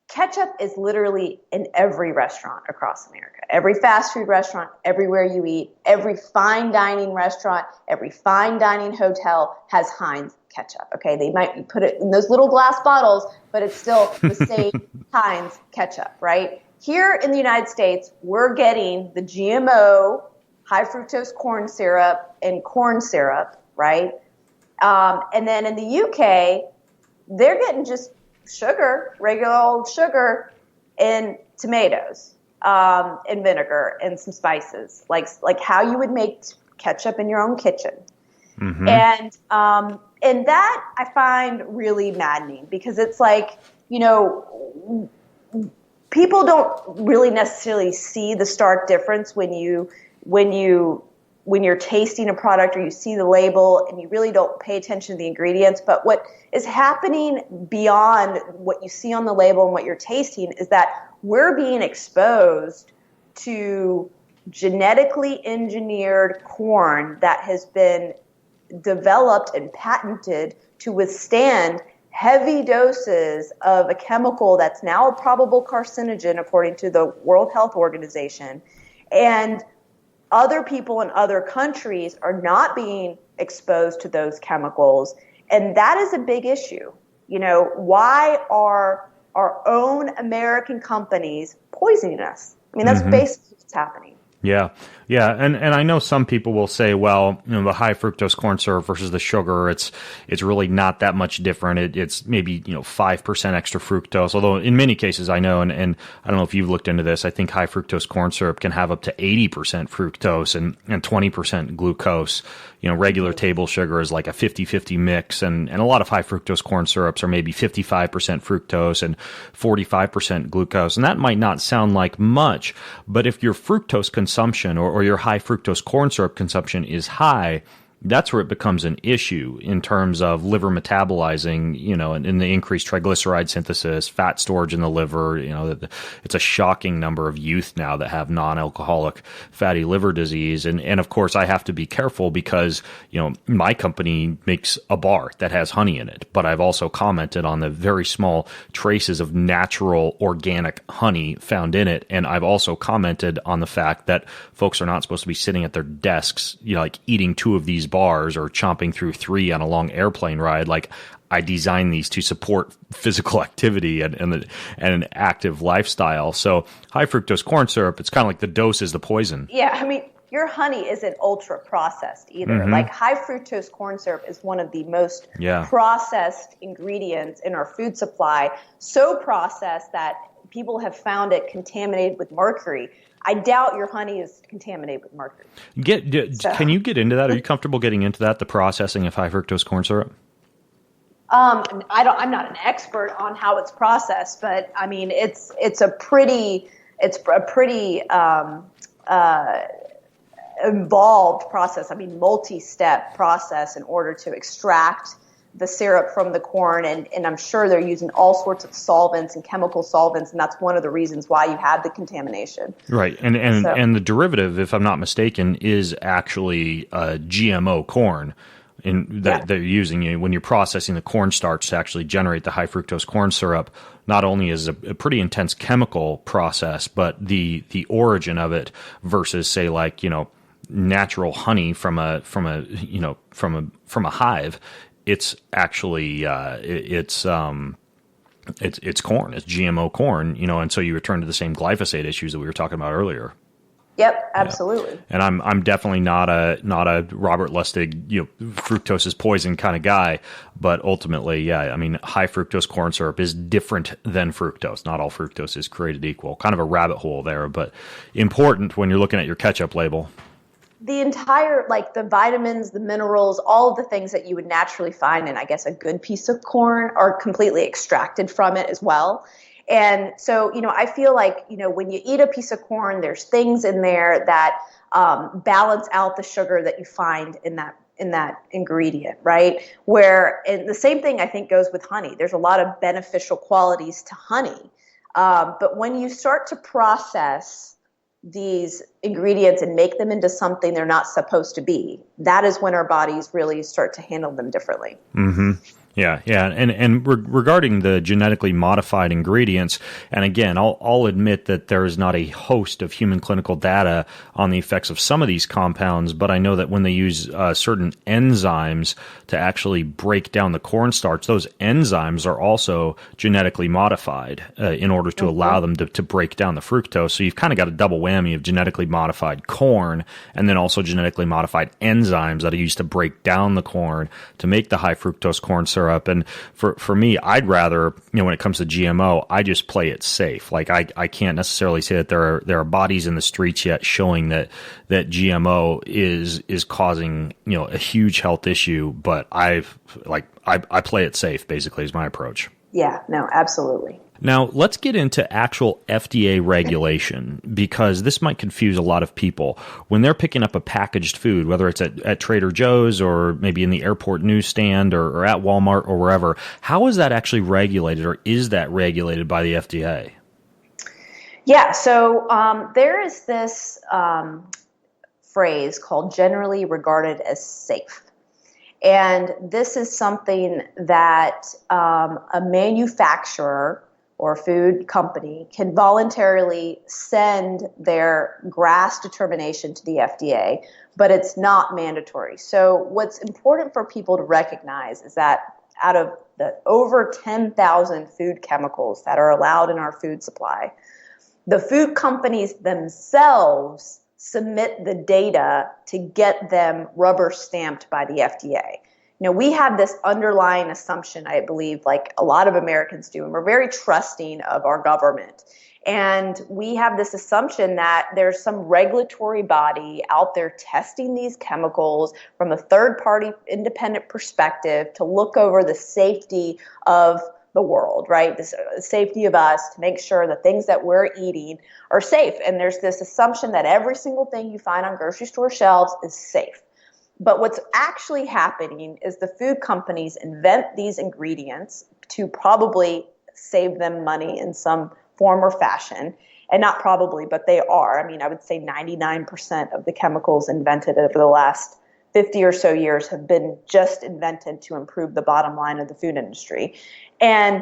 ketchup is literally in every restaurant across America. Every fast food restaurant, everywhere you eat, every fine dining restaurant, every fine dining hotel has Heinz ketchup. Okay, they might put it in those little glass bottles, but it's still the same Heinz ketchup, right? Here in the United States, we're getting the GMO, high fructose corn syrup, and corn syrup, right? And then in the UK, they're getting just sugar, regular old sugar, and tomatoes, and vinegar, and some spices, like how you would make ketchup in your own kitchen. Mm-hmm. And that I find really maddening, because it's like, people don't really necessarily see the stark difference when you're tasting a product, or you see the label and you really don't pay attention to the ingredients. But what is happening beyond what you see on the label and what you're tasting is that we're being exposed to genetically engineered corn that has been developed and patented to withstand heavy doses of a chemical that's now a probable carcinogen, according to the World Health Organization. And other people in other countries are not being exposed to those chemicals. And that is a big issue. Why are our own American companies poisoning us? I mean, that's basically what's happening. Yeah. Yeah. And I know some people will say, well, the high fructose corn syrup versus the sugar, it's really not that much different. It's maybe, 5% extra fructose. Although in many cases I know, and I don't know if you've looked into this, I think high fructose corn syrup can have up to 80% fructose and 20% glucose. Regular table sugar is like a 50-50 mix, and a lot of high fructose corn syrups are maybe 55% fructose and 45% glucose. And that might not sound like much, but if your fructose consumption or your high fructose corn syrup consumption is high, that's where it becomes an issue in terms of liver metabolizing, and the increased triglyceride synthesis, fat storage in the liver. It's a shocking number of youth now that have non-alcoholic fatty liver disease. And of course, I have to be careful because, my company makes a bar that has honey in it. But I've also commented on the very small traces of natural organic honey found in it. And I've also commented on the fact that folks are not supposed to be sitting at their desks, like eating 2 of these bars or chomping through 3 on a long airplane ride. Like, I designed these to support physical activity and an active lifestyle. So high fructose corn syrup, it's kind of like the dose is the poison. Yeah, I mean, your honey isn't ultra processed either. Mm-hmm. Like, high fructose corn syrup is one of the most processed ingredients in our food supply. So processed that people have found it contaminated with mercury. I doubt your honey is contaminated with mercury. Can you get into that? Are you comfortable getting into that, the processing of high fructose corn syrup? I'm not an expert on how it's processed, but I mean, it's a pretty involved process. I mean, multi-step process in order to extract the syrup from the corn, and I'm sure they're using all sorts of solvents and chemical solvents, and that's one of the reasons why you have the contamination. Right, and the derivative, if I'm not mistaken, is actually GMO corn that they're using. When you're processing the cornstarch to actually generate the high fructose corn syrup, not only is it a pretty intense chemical process, but the origin of it versus, say, like, natural honey from a hive. It's actually it's corn. It's GMO corn, and so you return to the same glyphosate issues that we were talking about earlier. Yep, absolutely. And I'm definitely not a Robert Lustig, fructose is poison kind of guy, but ultimately, yeah, I mean, high fructose corn syrup is different than fructose. Not all fructose is created equal. Kind of a rabbit hole there, but important when you're looking at your ketchup label. The entire, like the vitamins, the minerals, all of the things that you would naturally find in, I guess, a good piece of corn are completely extracted from it as well. And so, I feel like, when you eat a piece of corn, there's things in there that balance out the sugar that you find in that ingredient, right? And the same thing I think goes with honey. There's a lot of beneficial qualities to honey. But when you start to process these ingredients and make them into something they're not supposed to be, that is when our bodies really start to handle them differently. Mm-hmm. Yeah. And regarding the genetically modified ingredients, and again, I'll admit that there is not a host of human clinical data on the effects of some of these compounds, but I know that when they use certain enzymes to actually break down the cornstarch, those enzymes are also genetically modified in order to allow them to break down the fructose. So you've kind of got a double whammy of genetically modified corn and then also genetically modified enzymes that are used to break down the corn to make the high fructose corn syrup. And for me, I'd rather, when it comes to GMO, I just play it safe. Like I can't necessarily say that there are bodies in the streets yet showing that GMO is causing, a huge health issue, but I play it safe, basically, is my approach. Yeah, no, absolutely. Now, let's get into actual FDA regulation, because this might confuse a lot of people. When they're picking up a packaged food, whether it's at Trader Joe's or maybe in the airport newsstand or at Walmart or wherever, how is that actually regulated, or is that regulated by the FDA? Yeah, so there is this phrase called generally regarded as safe. And this is something that a manufacturer or food company can voluntarily send their GRAS determination to the FDA, but it's not mandatory. So what's important for people to recognize is that out of the over 10,000 food chemicals that are allowed in our food supply, the food companies themselves submit the data to get them rubber stamped by the FDA. We have this underlying assumption, I believe, like a lot of Americans do, and we're very trusting of our government. And we have this assumption that there's some regulatory body out there testing these chemicals from a third-party independent perspective to look over the safety of the world, right? The safety of us, to make sure the things that we're eating are safe. And there's this assumption that every single thing you find on grocery store shelves is safe. But what's actually happening is the food companies invent these ingredients to probably save them money in some form or fashion. And not probably, but they are. I mean, I would say 99% of the chemicals invented over the last 50 or so years have been just invented to improve the bottom line of the food industry. And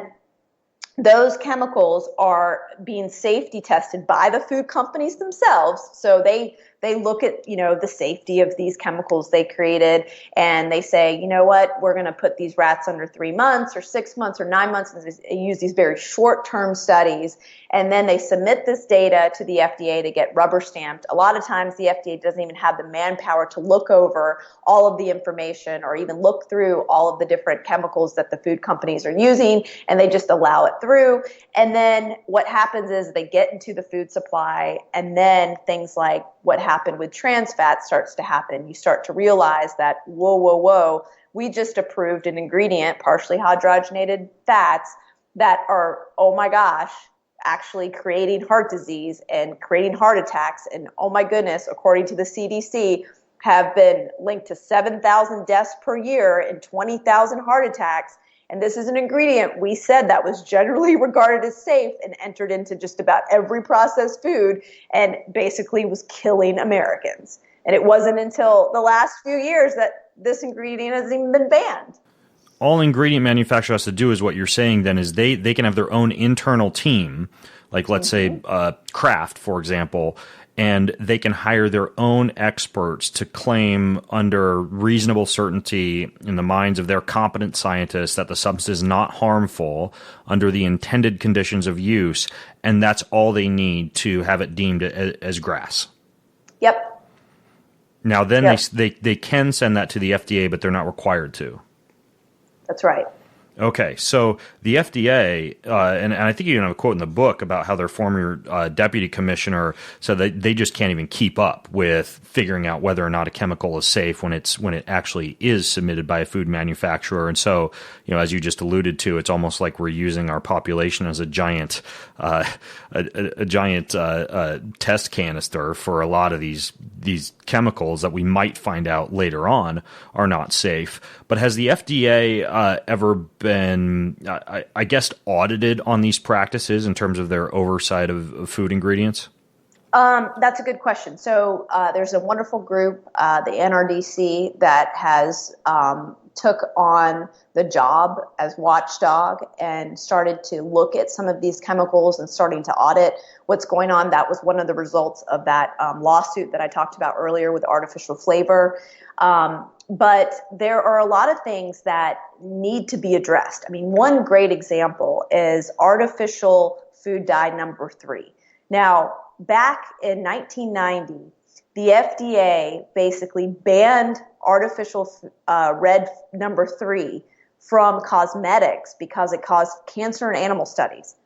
those chemicals are being safety tested by the food companies themselves. So they look at, the safety of these chemicals they created, and they say, you know what, we're going to put these rats under 3 months or 6 months or 9 months, and they use these very short-term studies. And then they submit this data to the FDA to get rubber stamped. A lot of times the FDA doesn't even have the manpower to look over all of the information or even look through all of the different chemicals that the food companies are using, and they just allow it through. And then what happens is they get into the food supply, and then things like what happened with trans fat starts to happen. You start to realize that, whoa, we just approved an ingredient, partially hydrogenated fats, that are, oh my gosh, actually creating heart disease and creating heart attacks. And oh my goodness, according to the CDC, have been linked to 7,000 deaths per year and 20,000 heart attacks. And this is an ingredient we said that was generally regarded as safe and entered into just about every processed food and basically was killing Americans. And it wasn't until the last few years that this ingredient has even been banned. All ingredient manufacturer has to do is what you're saying then is they can have their own internal team, like let's say Kraft, for example, and they can hire their own experts to claim under reasonable certainty in the minds of their competent scientists that the substance is not harmful under the intended conditions of use, and that's all they need to have it deemed as GRAS. Yep. Now, then they can send that to the FDA, but they're not required to. That's right. Okay, so the FDA, and I think you have a quote in the book about how their former deputy commissioner said that they just can't even keep up with figuring out whether or not a chemical is safe when it actually is submitted by a food manufacturer. And so, as you just alluded to, it's almost like we're using our population as a giant test canister for a lot of these chemicals that we might find out later on are not safe. But has the FDA ever been, I guess, audited on these practices in terms of their oversight of food ingredients? That's a good question. So there's a wonderful group, the NRDC, that has took on the job as watchdog and started to look at some of these chemicals and starting to audit what's going on. That was one of the results of that lawsuit that I talked about earlier with artificial flavor. But there are a lot of things that need to be addressed. I mean, one great example is artificial food dye number 3. Now, back in 1990, the FDA basically banned artificial red number 3 from cosmetics because it caused cancer in animal studies.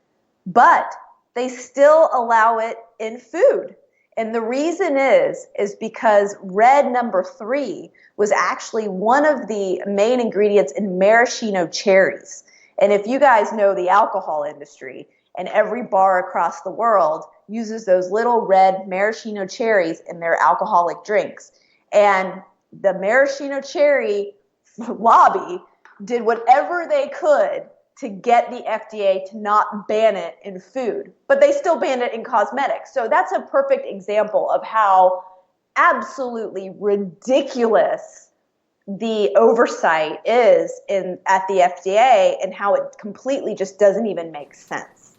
But they still allow it in food. And the reason is because red number 3 was actually one of the main ingredients in maraschino cherries. And if you guys know the alcohol industry, and every bar across the world uses those little red maraschino cherries in their alcoholic drinks. And the maraschino cherry lobby did whatever they could to get the FDA to not ban it in food, but they still banned it in cosmetics. So that's a perfect example of how absolutely ridiculous the oversight is at the FDA and how it completely just doesn't even make sense.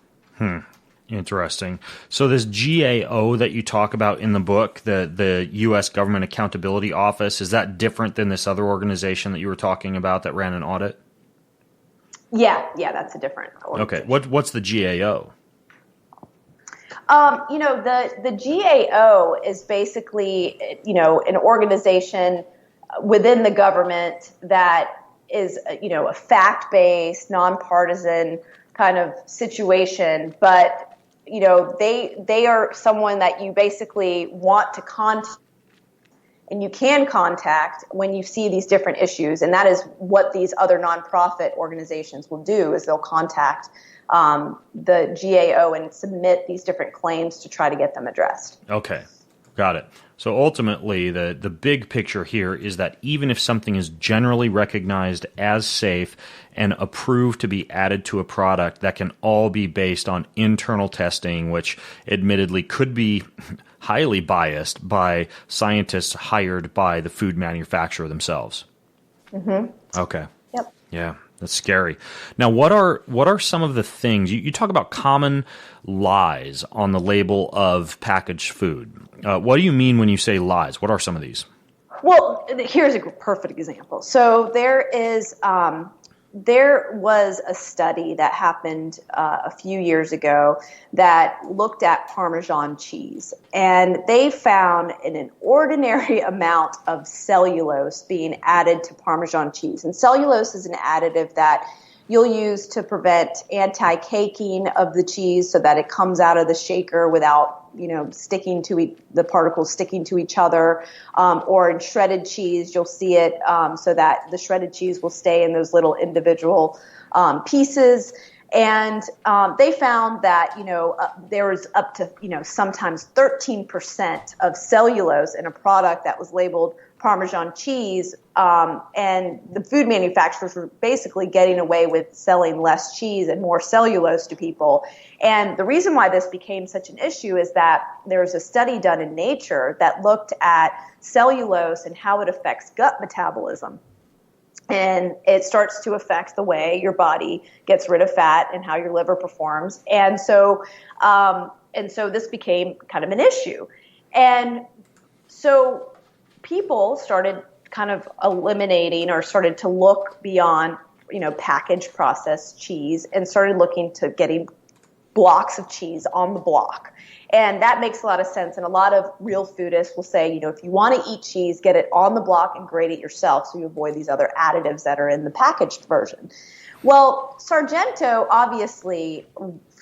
Interesting. So this GAO that you talk about in the book, the U.S. Government Accountability Office, is that different than this other organization that you were talking about that ran an audit? Yeah, that's a different organization. Okay, what's the GAO? The GAO is basically, an organization within the government that is, a fact-based, nonpartisan kind of situation, but they are someone that you basically want to contact, and you can contact when you see these different issues, and that is what these other nonprofit organizations will do, is they'll contact the GAO and submit these different claims to try to get them addressed. Okay, got it. So ultimately, the big picture here is that even if something is generally recognized as safe and approved to be added to a product, that can all be based on internal testing, which admittedly could be highly biased by scientists hired by the food manufacturer themselves. Mm-hmm. Okay. Yep. Yeah. That's scary. Now, what are some of the things you talk about common lies on the label of packaged food? What do you mean when you say lies? What are some of these? Well, here's a perfect example. So there was a study that happened a few years ago that looked at Parmesan cheese, and they found an ordinary amount of cellulose being added to Parmesan cheese. And cellulose is an additive that you'll use to prevent anti-caking of the cheese so that it comes out of the shaker without sticking to the particles sticking to each other, or in shredded cheese, you'll see it so that the shredded cheese will stay in those little individual pieces. And they found that there was up to sometimes 13% of cellulose in a product that was labeled Parmesan cheese, and the food manufacturers were basically getting away with selling less cheese and more cellulose to people. And the reason why this became such an issue is that there's a study done in Nature that looked at cellulose and how it affects gut metabolism. And it starts to affect the way your body gets rid of fat and how your liver performs. And so this became kind of an issue. And so people started kind of eliminating or started to look beyond, packaged processed cheese and started looking to getting blocks of cheese on the block. And that makes a lot of sense. And a lot of real foodists will say, you know, if you want to eat cheese, get it on the block and grate it yourself so you avoid these other additives that are in the packaged version. Well, Sargento obviously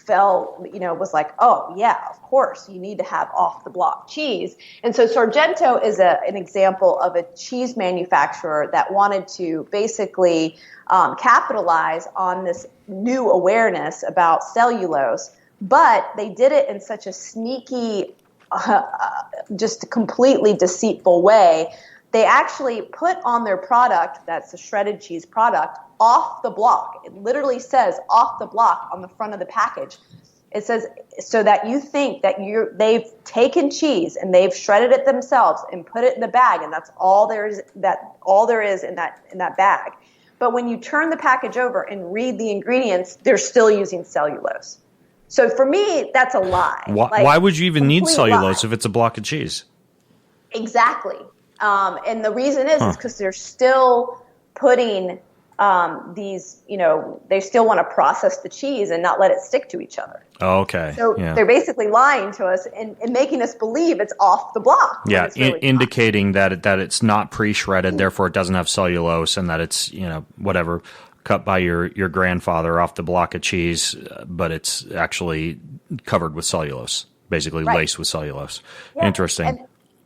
was like, oh, yeah, of course, you need to have off-the-block cheese. And so Sargento is an example of a cheese manufacturer that wanted to basically capitalize on this new awareness about cellulose, but they did it in such a sneaky, just completely deceitful way. They actually put on their product, that's a shredded cheese product, off the block. It literally says off the block on the front of the package. It says so that you think that they've taken cheese and they've shredded it themselves and put it in the bag, and that's all there is in that bag. But when you turn the package over and read the ingredients, they're still using cellulose. So for me, that's a lie. Why would you even need cellulose lie. if it's a block of cheese? Exactly. And the reason is because they're still putting these, you know, they still want to process the cheese and not let it stick to each other. Oh, okay. So they're basically lying to us and making us believe it's off the block. Yeah, really indicating that it's not pre-shredded, therefore it doesn't have cellulose, and that it's, you know, whatever, cut by your grandfather off the block of cheese, but it's actually covered with cellulose, basically laced with cellulose. Yeah. Interesting.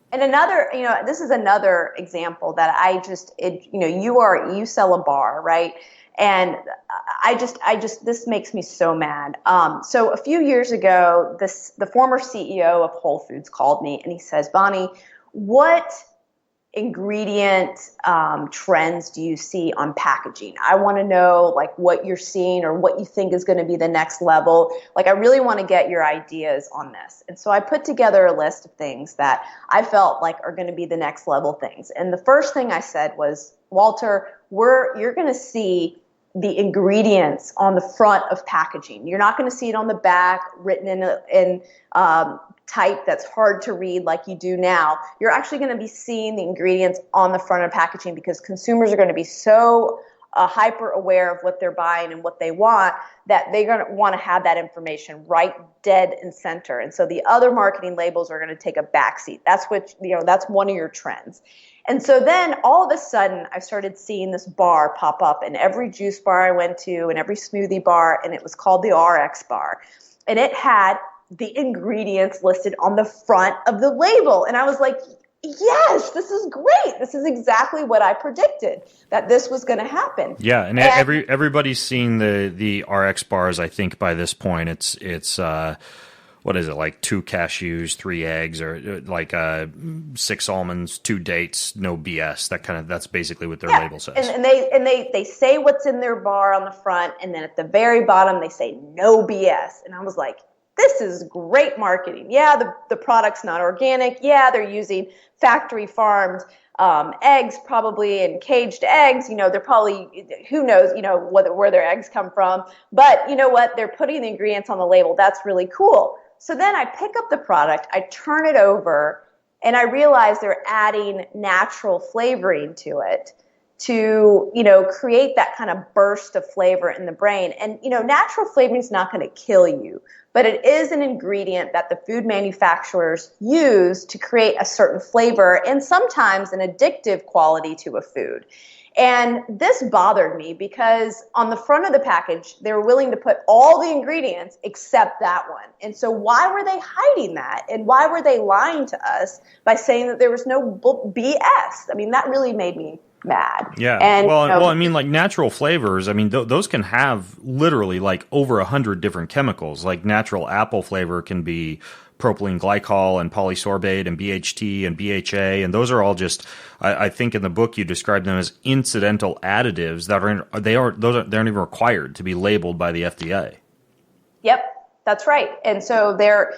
And another, you know, this is another example that you sell a bar, right? And this makes me so mad. So a few years ago, the former CEO of Whole Foods called me and he says, Vani, what ingredient trends do you see on packaging? I want to know like what you're seeing or what you think is going to be the next level. Like I really want to get your ideas on this. And so I put together a list of things that I felt like are going to be the next level things. And the first thing I said was, Walter, you're going to see the ingredients on the front of packaging. You're not going to see it on the back written in type that's hard to read like you do now. You're actually going to be seeing the ingredients on the front of packaging because consumers are going to be so hyper aware of what they're buying and what they want that they're going to want to have that information right dead and center. And so the other marketing labels are going to take a backseat. That's one of your trends. And so then all of a sudden I started seeing this bar pop up in every juice bar I went to and every smoothie bar, and it was called the RX bar. And it had the ingredients listed on the front of the label. And I was like, yes, this is great. This is exactly what I predicted, that this was going to happen. Yeah, and everybody's seen the RX bars, I think, by this point. It's what is it, like 2 cashews, 3 eggs, or like 6 almonds, 2 dates, no BS. That's basically what their label says. And they say what's in their bar on the front, and then at the very bottom they say no BS. And I was like, this is great marketing. Yeah, the product's not organic. Yeah, they're using factory farmed eggs probably, and caged eggs. You know, they're probably, who knows, you know, where their eggs come from. But you know what? They're putting the ingredients on the label. That's really cool. So then I pick up the product, I turn it over, and I realize they're adding natural flavoring to it to, you know, create that kind of burst of flavor in the brain. And, you know, natural flavoring is not going to kill you, but it is an ingredient that the food manufacturers use to create a certain flavor and sometimes an addictive quality to a food. And this bothered me because on the front of the package, they were willing to put all the ingredients except that one. And so why were they hiding that? And why were they lying to us by saying that there was no BS? I mean, that really made me mad. Yeah. And, well, I mean, like natural flavors, I mean, those can have literally like over 100 different chemicals. Like natural apple flavor can be propylene glycol and polysorbate and BHT and BHA, and those are all just, I think in the book you describe them as incidental additives that they aren't even required to be labeled by the FDA. Yep. That's right. And so they're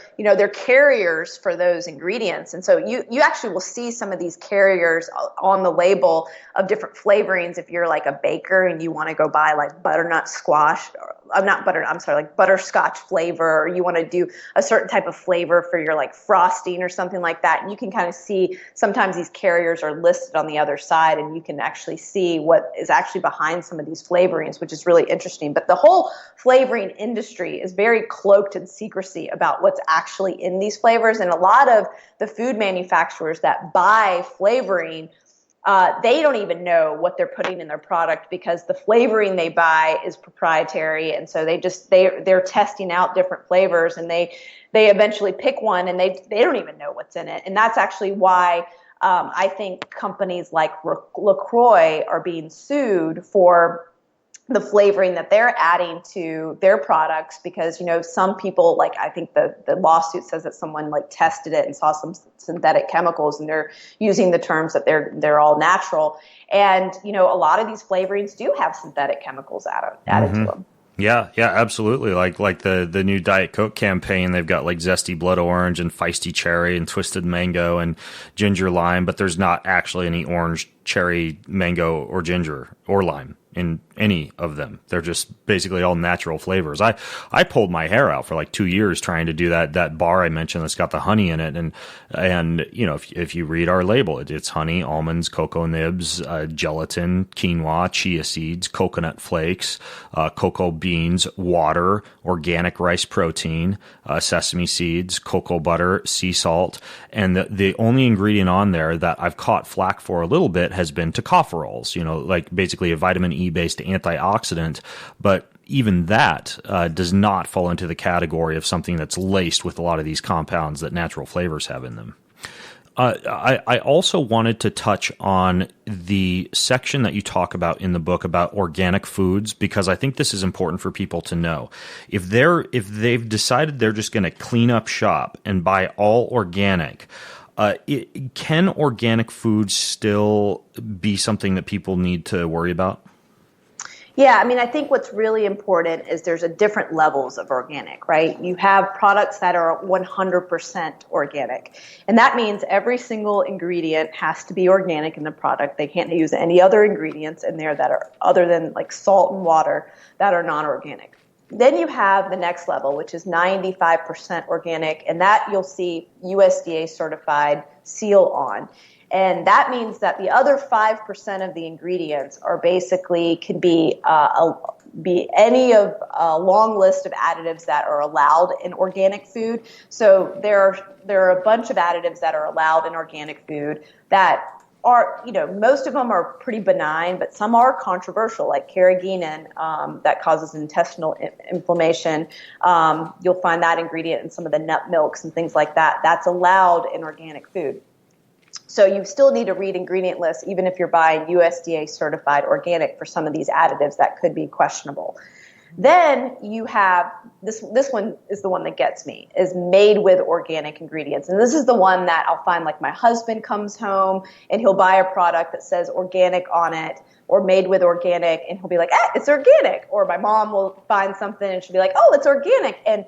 carriers for those ingredients. And so you actually will see some of these carriers on the label of different flavorings. If you're like a baker and you want to go buy like like butterscotch flavor, or you want to do a certain type of flavor for your like frosting or something like that. And you can kind of see sometimes these carriers are listed on the other side, and you can actually see what is actually behind some of these flavorings, which is really interesting. But the whole flavoring industry is very close cloaked in secrecy about what's actually in these flavors. And a lot of the food manufacturers that buy flavoring, they don't even know what they're putting in their product because the flavoring they buy is proprietary. And so they're testing out different flavors, and they eventually pick one, and they don't even know what's in it. And that's actually why I think companies like LaCroix are being sued for the flavoring that they're adding to their products, because, some people, like, I think the lawsuit says that someone like tested it and saw some synthetic chemicals, and they're using the terms that they're all natural. And, a lot of these flavorings do have synthetic chemicals added to them. Yeah, absolutely. Like the new Diet Coke campaign, they've got like zesty blood orange and feisty cherry and twisted mango and ginger lime, but there's not actually any orange, cherry, mango, or ginger or lime in any of them. They're just basically all natural flavors. I pulled my hair out for like 2 years trying to do that bar I mentioned that's got the honey in it. And if you read our label, it's honey, almonds, cocoa nibs, gelatin, quinoa, chia seeds, coconut flakes, cocoa beans, water, organic rice protein, sesame seeds, cocoa butter, sea salt. And the only ingredient on there that I've caught flack for a little bit has been tocopherols, like basically a vitamin E-based antioxidant. But even that does not fall into the category of something that's laced with a lot of these compounds that natural flavors have in them. I also wanted to touch on the section that you talk about in the book about organic foods, because I think this is important for people to know. If they've decided they're just going to clean up shop and buy all organic, can organic foods still be something that people need to worry about? Yeah, I think what's really important is there's a different levels of organic, right? You have products that are 100% organic. And that means every single ingredient has to be organic in the product. They can't use any other ingredients in there that are other than like salt and water that are non-organic. Then you have the next level, which is 95% organic, and that you'll see USDA certified seal on. And that means that the other 5% of the ingredients are basically can be any of a long list of additives that are allowed in organic food. So there are a bunch of additives that are allowed in organic food that are, most of them are pretty benign, but some are controversial, like carrageenan, that causes intestinal inflammation. You'll find that ingredient in some of the nut milks and things like that. That's allowed in organic food. So you still need to read ingredient lists, even if you're buying USDA certified organic for some of these additives that could be questionable. Then you have this one is the one that gets me, is made with organic ingredients. And this is the one that I'll find, like, my husband comes home and he'll buy a product that says organic on it or made with organic, and he'll be like, it's organic. Or my mom will find something and she'll be like, oh, it's organic. And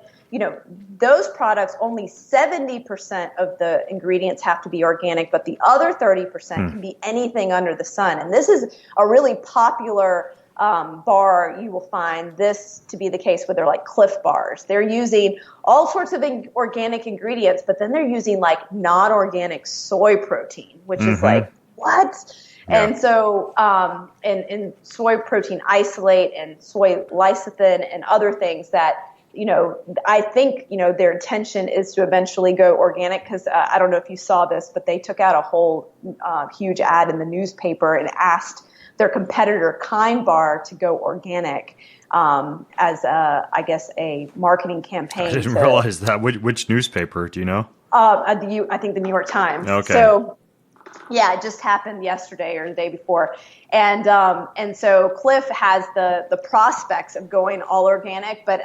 those products, only 70% of the ingredients have to be organic, but the other 30% can be anything under the sun. And this is a really popular bar. You will find this to be the case with their like Cliff bars. They're using all sorts of organic ingredients, but then they're using like non-organic soy protein, which is like, what? Yeah. And so, and soy protein isolate and soy lecithin and other things that, I think, their intention is to eventually go organic, because I don't know if you saw this, but they took out a whole huge ad in the newspaper and asked their competitor Kind Bar to go organic as, I guess, a marketing campaign. I didn't realize that. Which newspaper? Do you know? I think the New York Times. Okay. So, yeah, it just happened yesterday or the day before. And so Cliff has the prospects of going all organic, but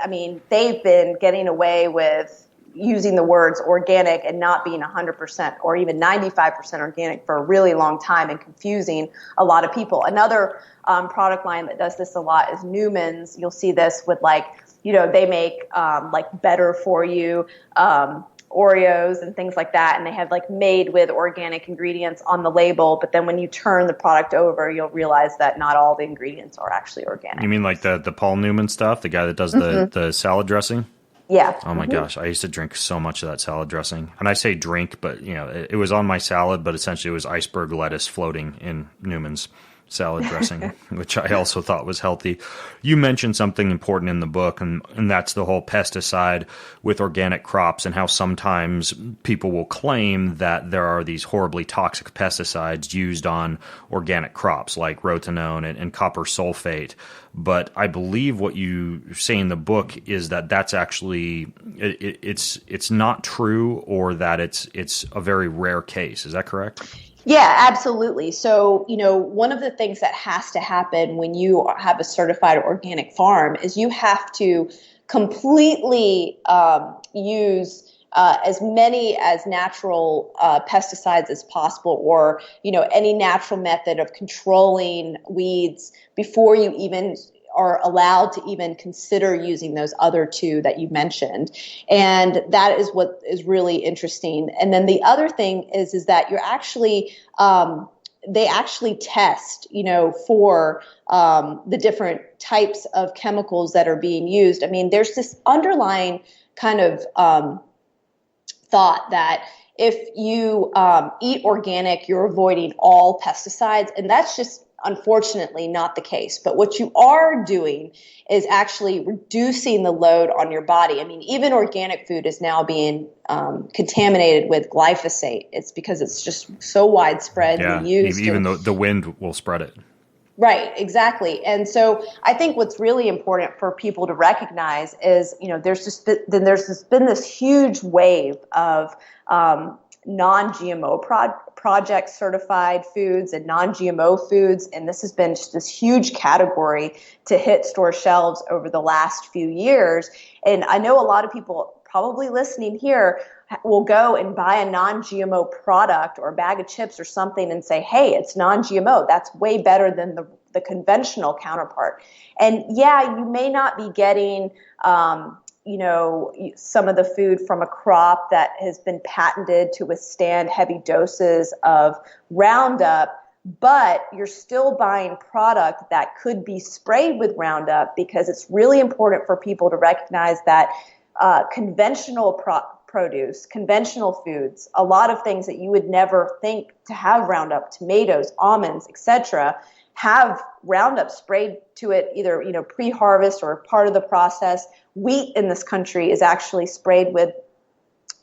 they've been getting away with using the words organic and not being 100% or even 95% organic for a really long time and confusing a lot of people. Another product line that does this a lot is Newman's. You'll see this with they make better for you Oreos and things like that, and they have made with organic ingredients on the label, but then when you turn the product over, you'll realize that not all the ingredients are actually organic. You mean like the Paul Newman stuff, the guy that does the salad dressing? Yeah. Oh my gosh, I used to drink so much of that salad dressing. And I say drink, but it was on my salad, but essentially it was iceberg lettuce floating in Newman's. salad dressing, which I also thought was healthy. You mentioned something important in the book, and that's the whole pesticide with organic crops and how sometimes people will claim that there are these horribly toxic pesticides used on organic crops like rotenone and copper sulfate. But I believe what you say in the book is that that's actually it's not true, or that it's a very rare case. Is that correct? Yeah, absolutely. So, one of the things that has to happen when you have a certified organic farm is you have to completely use as many as natural pesticides as possible, or, any natural method of controlling weeds before you even are allowed to even consider using those other two that you mentioned. And that is what is really interesting. And then the other thing is that you're actually, they actually test, for the different types of chemicals that are being used. I mean, there's this underlying kind of thought that if you eat organic, you're avoiding all pesticides, and that's just unfortunately not the case. But what you are doing is actually reducing the load on your body. I mean, even organic food is now being contaminated with glyphosate. It's because it's just so widespread. Yeah, even though the wind will spread it. Right, exactly. And so I think what's really important for people to recognize is, there's been this huge wave of non-GMO project certified foods and non-GMO foods. And this has been just this huge category to hit store shelves over the last few years. And I know a lot of people probably listening here will go and buy a non-GMO product or a bag of chips or something and say, hey, it's non-GMO. That's way better than the conventional counterpart. And yeah, you may not be getting some of the food from a crop that has been patented to withstand heavy doses of Roundup, but you're still buying product that could be sprayed with Roundup, because it's really important for people to recognize that conventional produce, conventional foods, a lot of things that you would never think to have Roundup, tomatoes, almonds, etc., have Roundup sprayed to it either, pre-harvest or part of the process. Wheat in this country is actually sprayed with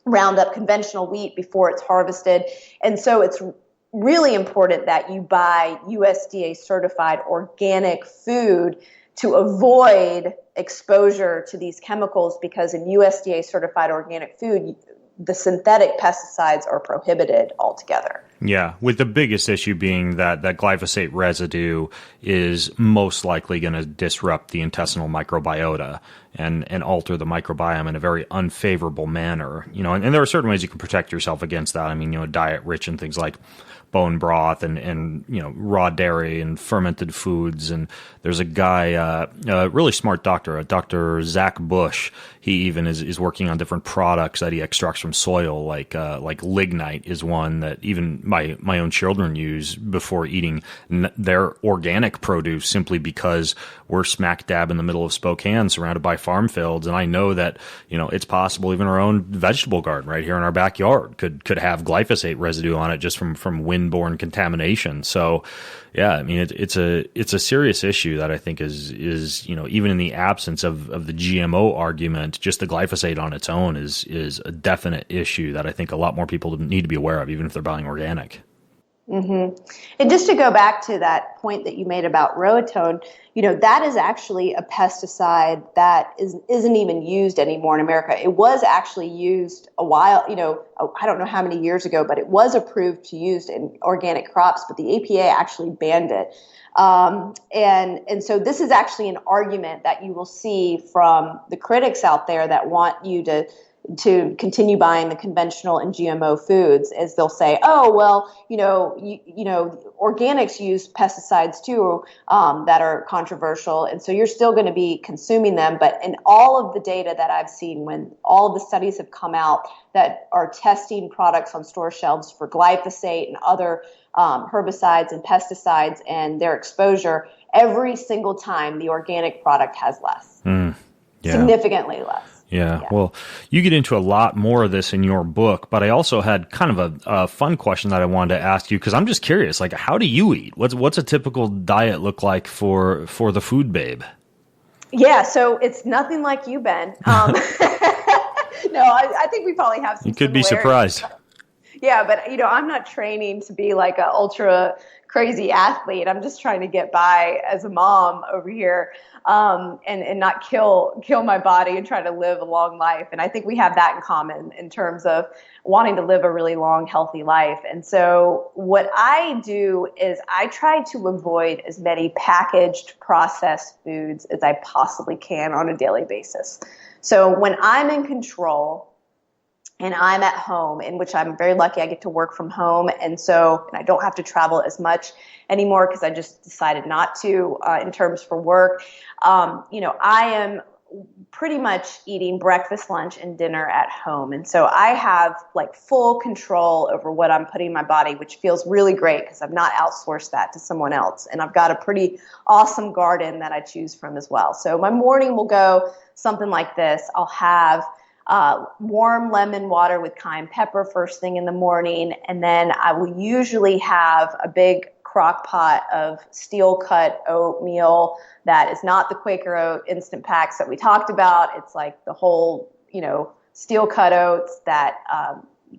Roundup, conventional wheat, before it's harvested. And so it's really important that you buy USDA certified organic food to avoid exposure to these chemicals, because in USDA certified organic food, the synthetic pesticides are prohibited altogether. Yeah, with the biggest issue being that glyphosate residue is most likely going to disrupt the intestinal microbiota and alter the microbiome in a very unfavorable manner. And there are certain ways you can protect yourself against that. I mean, diet rich in things like bone broth and raw dairy and fermented foods. And there's a guy, a really smart doctor, Dr. Zach Bush. He even is working on different products that he extracts from soil, like lignite is one that even my own children use before eating their organic produce, simply because we're smack dab in the middle of Spokane, surrounded by farm fields, and I know that it's possible even our own vegetable garden right here in our backyard could have glyphosate residue on it just from windborne contamination. So yeah, I mean it's a serious issue that I think is even in the absence of the GMO argument, just the glyphosate on its own is a definite issue that I think a lot more people need to be aware of, even if they're buying organic. Mm-hmm. And just to go back to that point that you made about rotenone, that is actually a pesticide that isn't even used anymore in America. It was actually used a while, I don't know how many years ago, but it was approved to use in organic crops, but the EPA actually banned it. And so this is actually an argument that you will see from the critics out there that want you to continue buying the conventional and GMO foods, is they'll say, oh, well, organics use pesticides too, that are controversial. And so you're still going to be consuming them. But in all of the data that I've seen, when all of the studies have come out that are testing products on store shelves for glyphosate and other herbicides and pesticides and their exposure, every single time the organic product has less, significantly less. Yeah. Well, you get into a lot more of this in your book, but I also had kind of a fun question that I wanted to ask you, because I'm just curious, like, how do you eat? What's a typical diet look like for the food babe? Yeah, so it's nothing like you, Ben. No, I think we probably have some You could be similarities. surprised. Yeah, but I'm not training to be like an ultra crazy athlete. I'm just trying to get by as a mom over here, and not kill my body and try to live a long life. And I think we have that in common in terms of wanting to live a really long, healthy life. And so what I do is I try to avoid as many packaged, processed foods as I possibly can on a daily basis. So when I'm in control, and I'm at home, in which I'm very lucky, I get to work from home. And I don't have to travel as much anymore because I just decided not to in terms for work. I am pretty much eating breakfast, lunch, and dinner at home. And so I have like full control over what I'm putting in my body, which feels really great because I've not outsourced that to someone else. And I've got a pretty awesome garden that I choose from as well. So my morning will go something like this. I'll have warm lemon water with cayenne pepper first thing in the morning. And then I will usually have a big crock pot of steel cut oatmeal that is not the Quaker Oat instant packs that we talked about. It's like the whole, steel cut oats that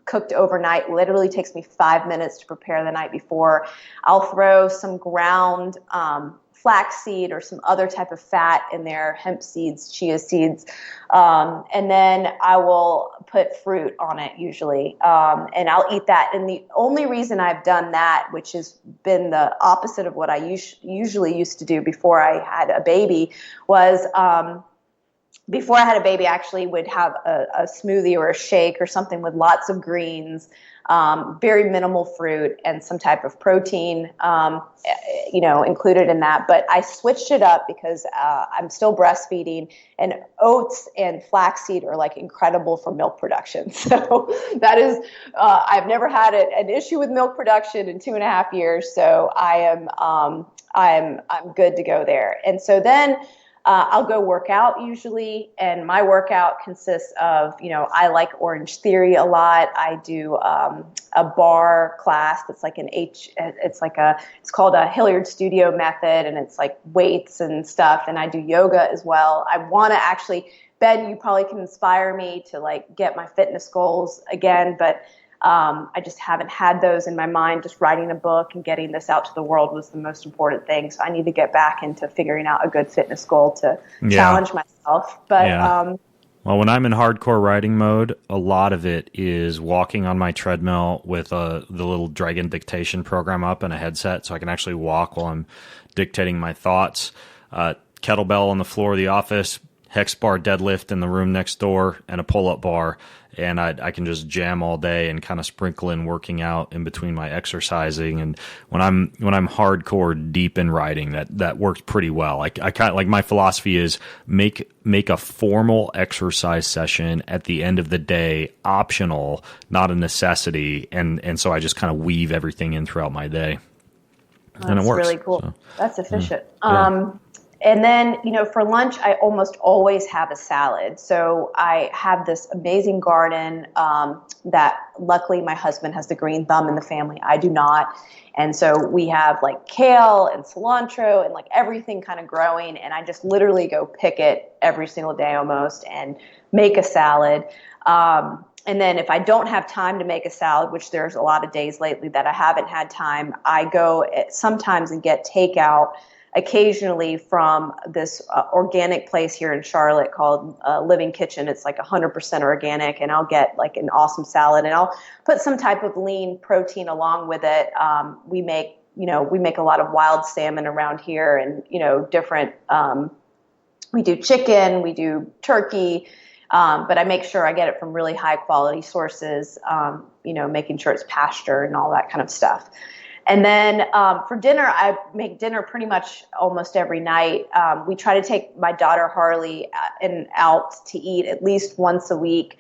cooked overnight. Literally takes me 5 minutes to prepare the night before. I'll throw some ground flaxseed or some other type of fat in there, hemp seeds, chia seeds, and then I will put fruit on it usually, and I'll eat that. And the only reason I've done that, which has been the opposite of what I usually used to do before I had a baby, was before I had a baby, I actually would have a smoothie or a shake or something with lots of greens, very minimal fruit, and some type of protein, included in that. But I switched it up because I'm still breastfeeding, and oats and flaxseed are like incredible for milk production. So that is, I've never had an issue with milk production in 2.5 years. So I'm good to go there. And so then I'll go work out usually, and my workout consists of, I like Orange Theory a lot. I do a bar class that's like it's called a Hilliard Studio method, and it's like weights and stuff. And I do yoga as well. I want to actually, Ben, you probably can inspire me to like get my fitness goals again, but I just haven't had those in my mind. Just writing a book and getting this out to the world was the most important thing. So I need to get back into figuring out a good fitness goal to challenge myself. But well, when I'm in hardcore writing mode, a lot of it is walking on my treadmill with the little Dragon dictation program up and a headset, so I can actually walk while I'm dictating my thoughts. Kettlebell on the floor of the office, hex bar deadlift in the room next door, and a pull-up bar. And I can just jam all day and kind of sprinkle in working out in between my exercising. And when I'm hardcore deep in writing, that works pretty well. I kind of like, my philosophy is make a formal exercise session at the end of the day optional, not a necessity. And so I just kind of weave everything in throughout my day. And it works. Really cool. So, that's efficient. yeah. And then, for lunch, I almost always have a salad. So I have this amazing garden that luckily my husband has the green thumb in the family. I do not. And so we have like kale and cilantro and like everything kind of growing. And I just literally go pick it every single day almost and make a salad. And then if I don't have time to make a salad, which there's a lot of days lately that I haven't had time, I go sometimes and get takeout occasionally from this organic place here in Charlotte called Living Kitchen. It's like 100% organic, and I'll get like an awesome salad, and I'll put some type of lean protein along with it. We make a lot of wild salmon around here, and different. We do chicken, we do turkey, but I make sure I get it from really high quality sources. Making sure it's pasture and all that kind of stuff. And then for dinner, I make dinner pretty much almost every night. We try to take my daughter Harley out to eat at least once a week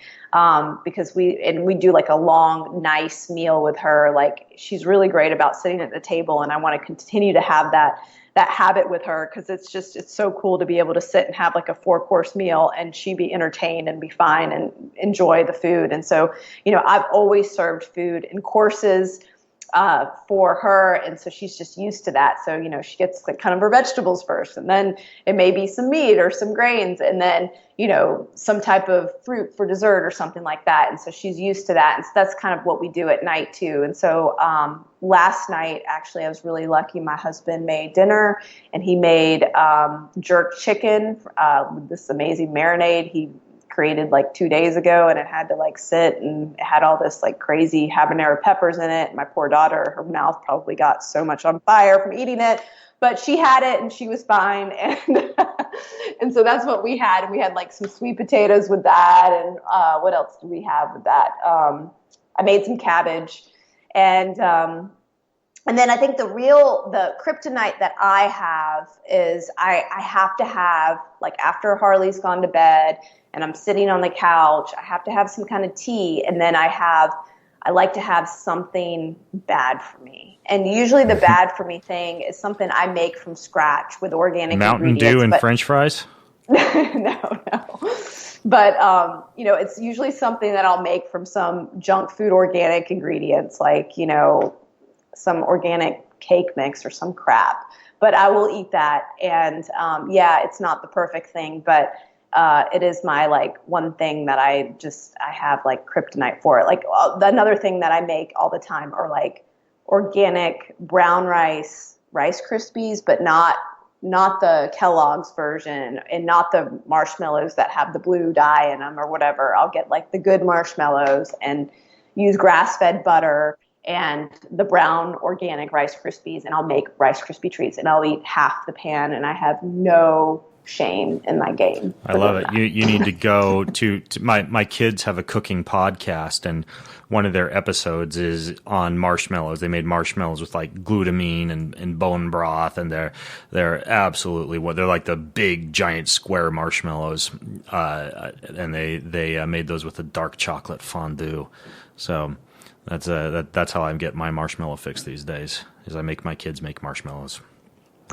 because we do like a long, nice meal with her. Like, she's really great about sitting at the table, and I want to continue to have that that habit with her, because it's so cool to be able to sit and have like a 4-course meal and she be entertained and be fine and enjoy the food. And so, I've always served food in courses for her. And so she's just used to that. So, she gets like kind of her vegetables first, and then it may be some meat or some grains, and then, some type of fruit for dessert or something like that. And so she's used to that. And so that's kind of what we do at night too. And so last night, actually, I was really lucky. My husband made dinner, and he made jerk chicken with this amazing marinade he created like 2 days ago, and it had to like sit, and it had all this like crazy habanero peppers in it. My poor daughter, her mouth probably got so much on fire from eating it, but she had it and she was fine. And and so that's what we had. And we had like some sweet potatoes with that. And what else do we have with that? I made some cabbage, and then I think the kryptonite that I have is I have to have, like, after Harley's gone to bed and I'm sitting on the couch, I have to have some kind of tea, and then I like to have something bad for me. And usually the bad for me thing is something I make from scratch with organic Mountain ingredients. Dew and French fries? No. But, it's usually something that I'll make from some junk food organic ingredients, like, some organic cake mix or some crap. But I will eat that. And, it's not the perfect thing, but it is my like one thing that I have like kryptonite for it. Like another thing that I make all the time are like organic brown Rice Krispies, but not the Kellogg's version, and not the marshmallows that have the blue dye in them or whatever. I'll get like the good marshmallows and use grass-fed butter and the brown organic Rice Krispies, and I'll make Rice Krispie treats, and I'll eat half the pan, and I have no shame in my game. I love it. You need to go to my kids have a cooking podcast, and one of their episodes is on marshmallows. They made marshmallows with like glutamine and bone broth, and they're absolutely they're like the big giant square marshmallows, and they made those with a dark chocolate fondue. So that's how I get my marshmallow fix these days, is I make my kids make marshmallows.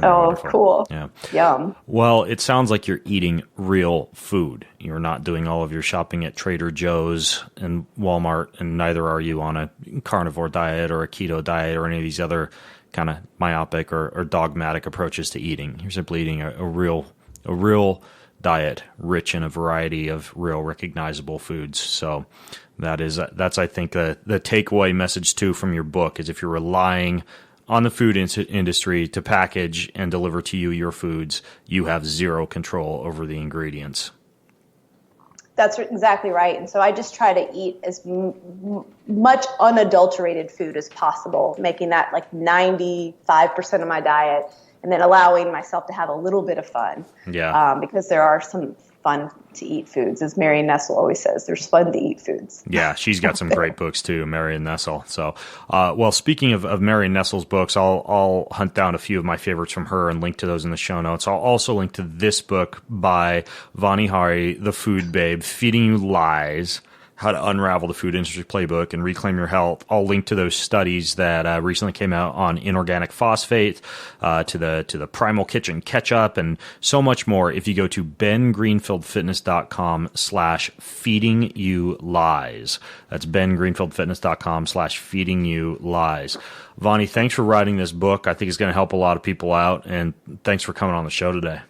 Oh, wonderful. Cool. Yeah. Yum. Well, it sounds like you're eating real food. You're not doing all of your shopping at Trader Joe's and Walmart, and neither are you on a carnivore diet or a keto diet or any of these other kind of myopic or dogmatic approaches to eating. You're simply eating a real diet rich in a variety of real recognizable foods. So that's I think the takeaway message too from your book is, if you're relying on the food industry to package and deliver to you your foods, you have zero control over the ingredients. That's exactly right. And so I just try to eat as much unadulterated food as possible, making that like 95% of my diet, and then allowing myself to have a little bit of fun. Yeah. Because there are some fun to eat foods. As Marion Nestle always says, there's fun to eat foods. Yeah, she's got some great books too, Marion Nestle. So, speaking of Marion Nestle's books, I'll hunt down a few of my favorites from her and link to those in the show notes. I'll also link to this book by Vani Hari, The Food Babe, Feeding You Lies, How to Unravel the Food Industry Playbook and Reclaim Your Health. I'll link to those studies that recently came out on inorganic phosphate, to the Primal Kitchen ketchup, and so much more if you go to bengreenfieldfitness.com/feedingyoulies. That's bengreenfieldfitness.com/feedingyoulies. Vani, thanks for writing this book. I think it's going to help a lot of people out, and thanks for coming on the show today.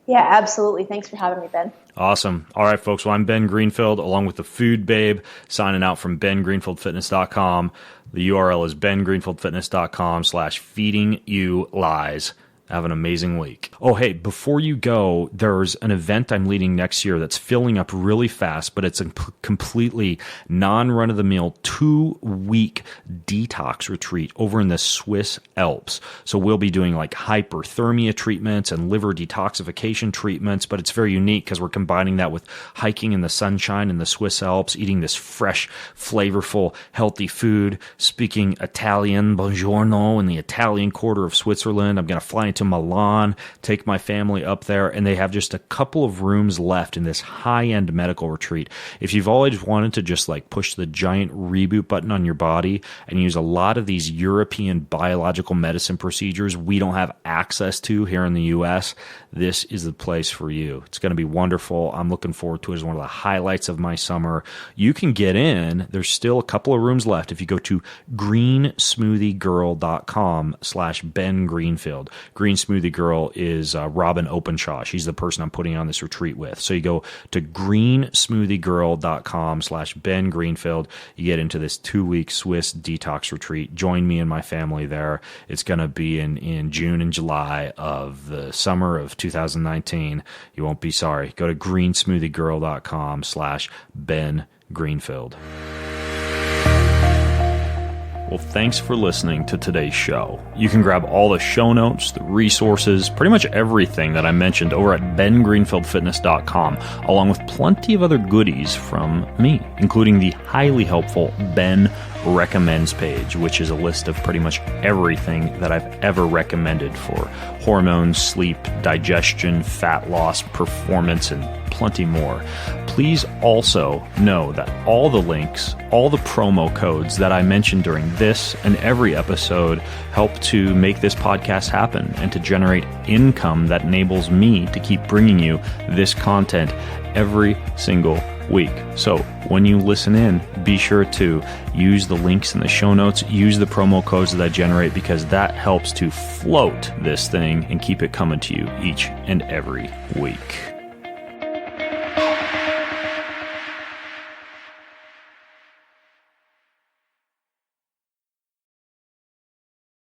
Yeah, absolutely. Thanks for having me, Ben. Awesome. All right, folks. Well, I'm Ben Greenfield, along with the Food Babe, signing out from bengreenfieldfitness.com. The URL is bengreenfieldfitness.com/feedingyoulies. Have an amazing week. Oh, hey, before you go, there's an event I'm leading next year that's filling up really fast, but it's a completely non-run-of-the-mill 2-week detox retreat over in the Swiss Alps. So we'll be doing like hyperthermia treatments and liver detoxification treatments, but it's very unique because we're combining that with hiking in the sunshine in the Swiss Alps, eating this fresh, flavorful, healthy food, speaking Italian, buongiorno, in the Italian quarter of Switzerland. I'm going to fly into to Milan, take my family up there, and they have just a couple of rooms left in this high-end medical retreat. If you've always wanted to just like push the giant reboot button on your body and use a lot of these European biological medicine procedures we don't have access to here in the US, this is the place for you. It's going to be wonderful. I'm looking forward to it as one of the highlights of my summer. You can get in. There's still a couple of rooms left if you go to greensmoothiegirl.com/Ben Greenfield. Green Smoothie Girl is Robin Openshaw. She's the person I'm putting on this retreat with. So you go to greensmoothiegirl.com/Ben Greenfield. You get into this 2-week Swiss detox retreat. Join me and my family there. It's going to be in June and July of the summer of 2019. You won't be sorry. Go to greensmoothiegirl.com/Ben Greenfield. Well, thanks for listening to today's show. You can grab all the show notes, the resources, pretty much everything that I mentioned over at bengreenfieldfitness.com, along with plenty of other goodies from me, including the highly helpful Ben Recommends page, which is a list of pretty much everything that I've ever recommended for hormones, sleep, digestion, fat loss, performance, and plenty more. Please also know that all the links, all the promo codes that I mentioned during this and every episode help to make this podcast happen and to generate income that enables me to keep bringing you this content every single week. So when you listen in, be sure to use the links in the show notes, use the promo codes that I generate, because that helps to float this thing and keep it coming to you each and every week.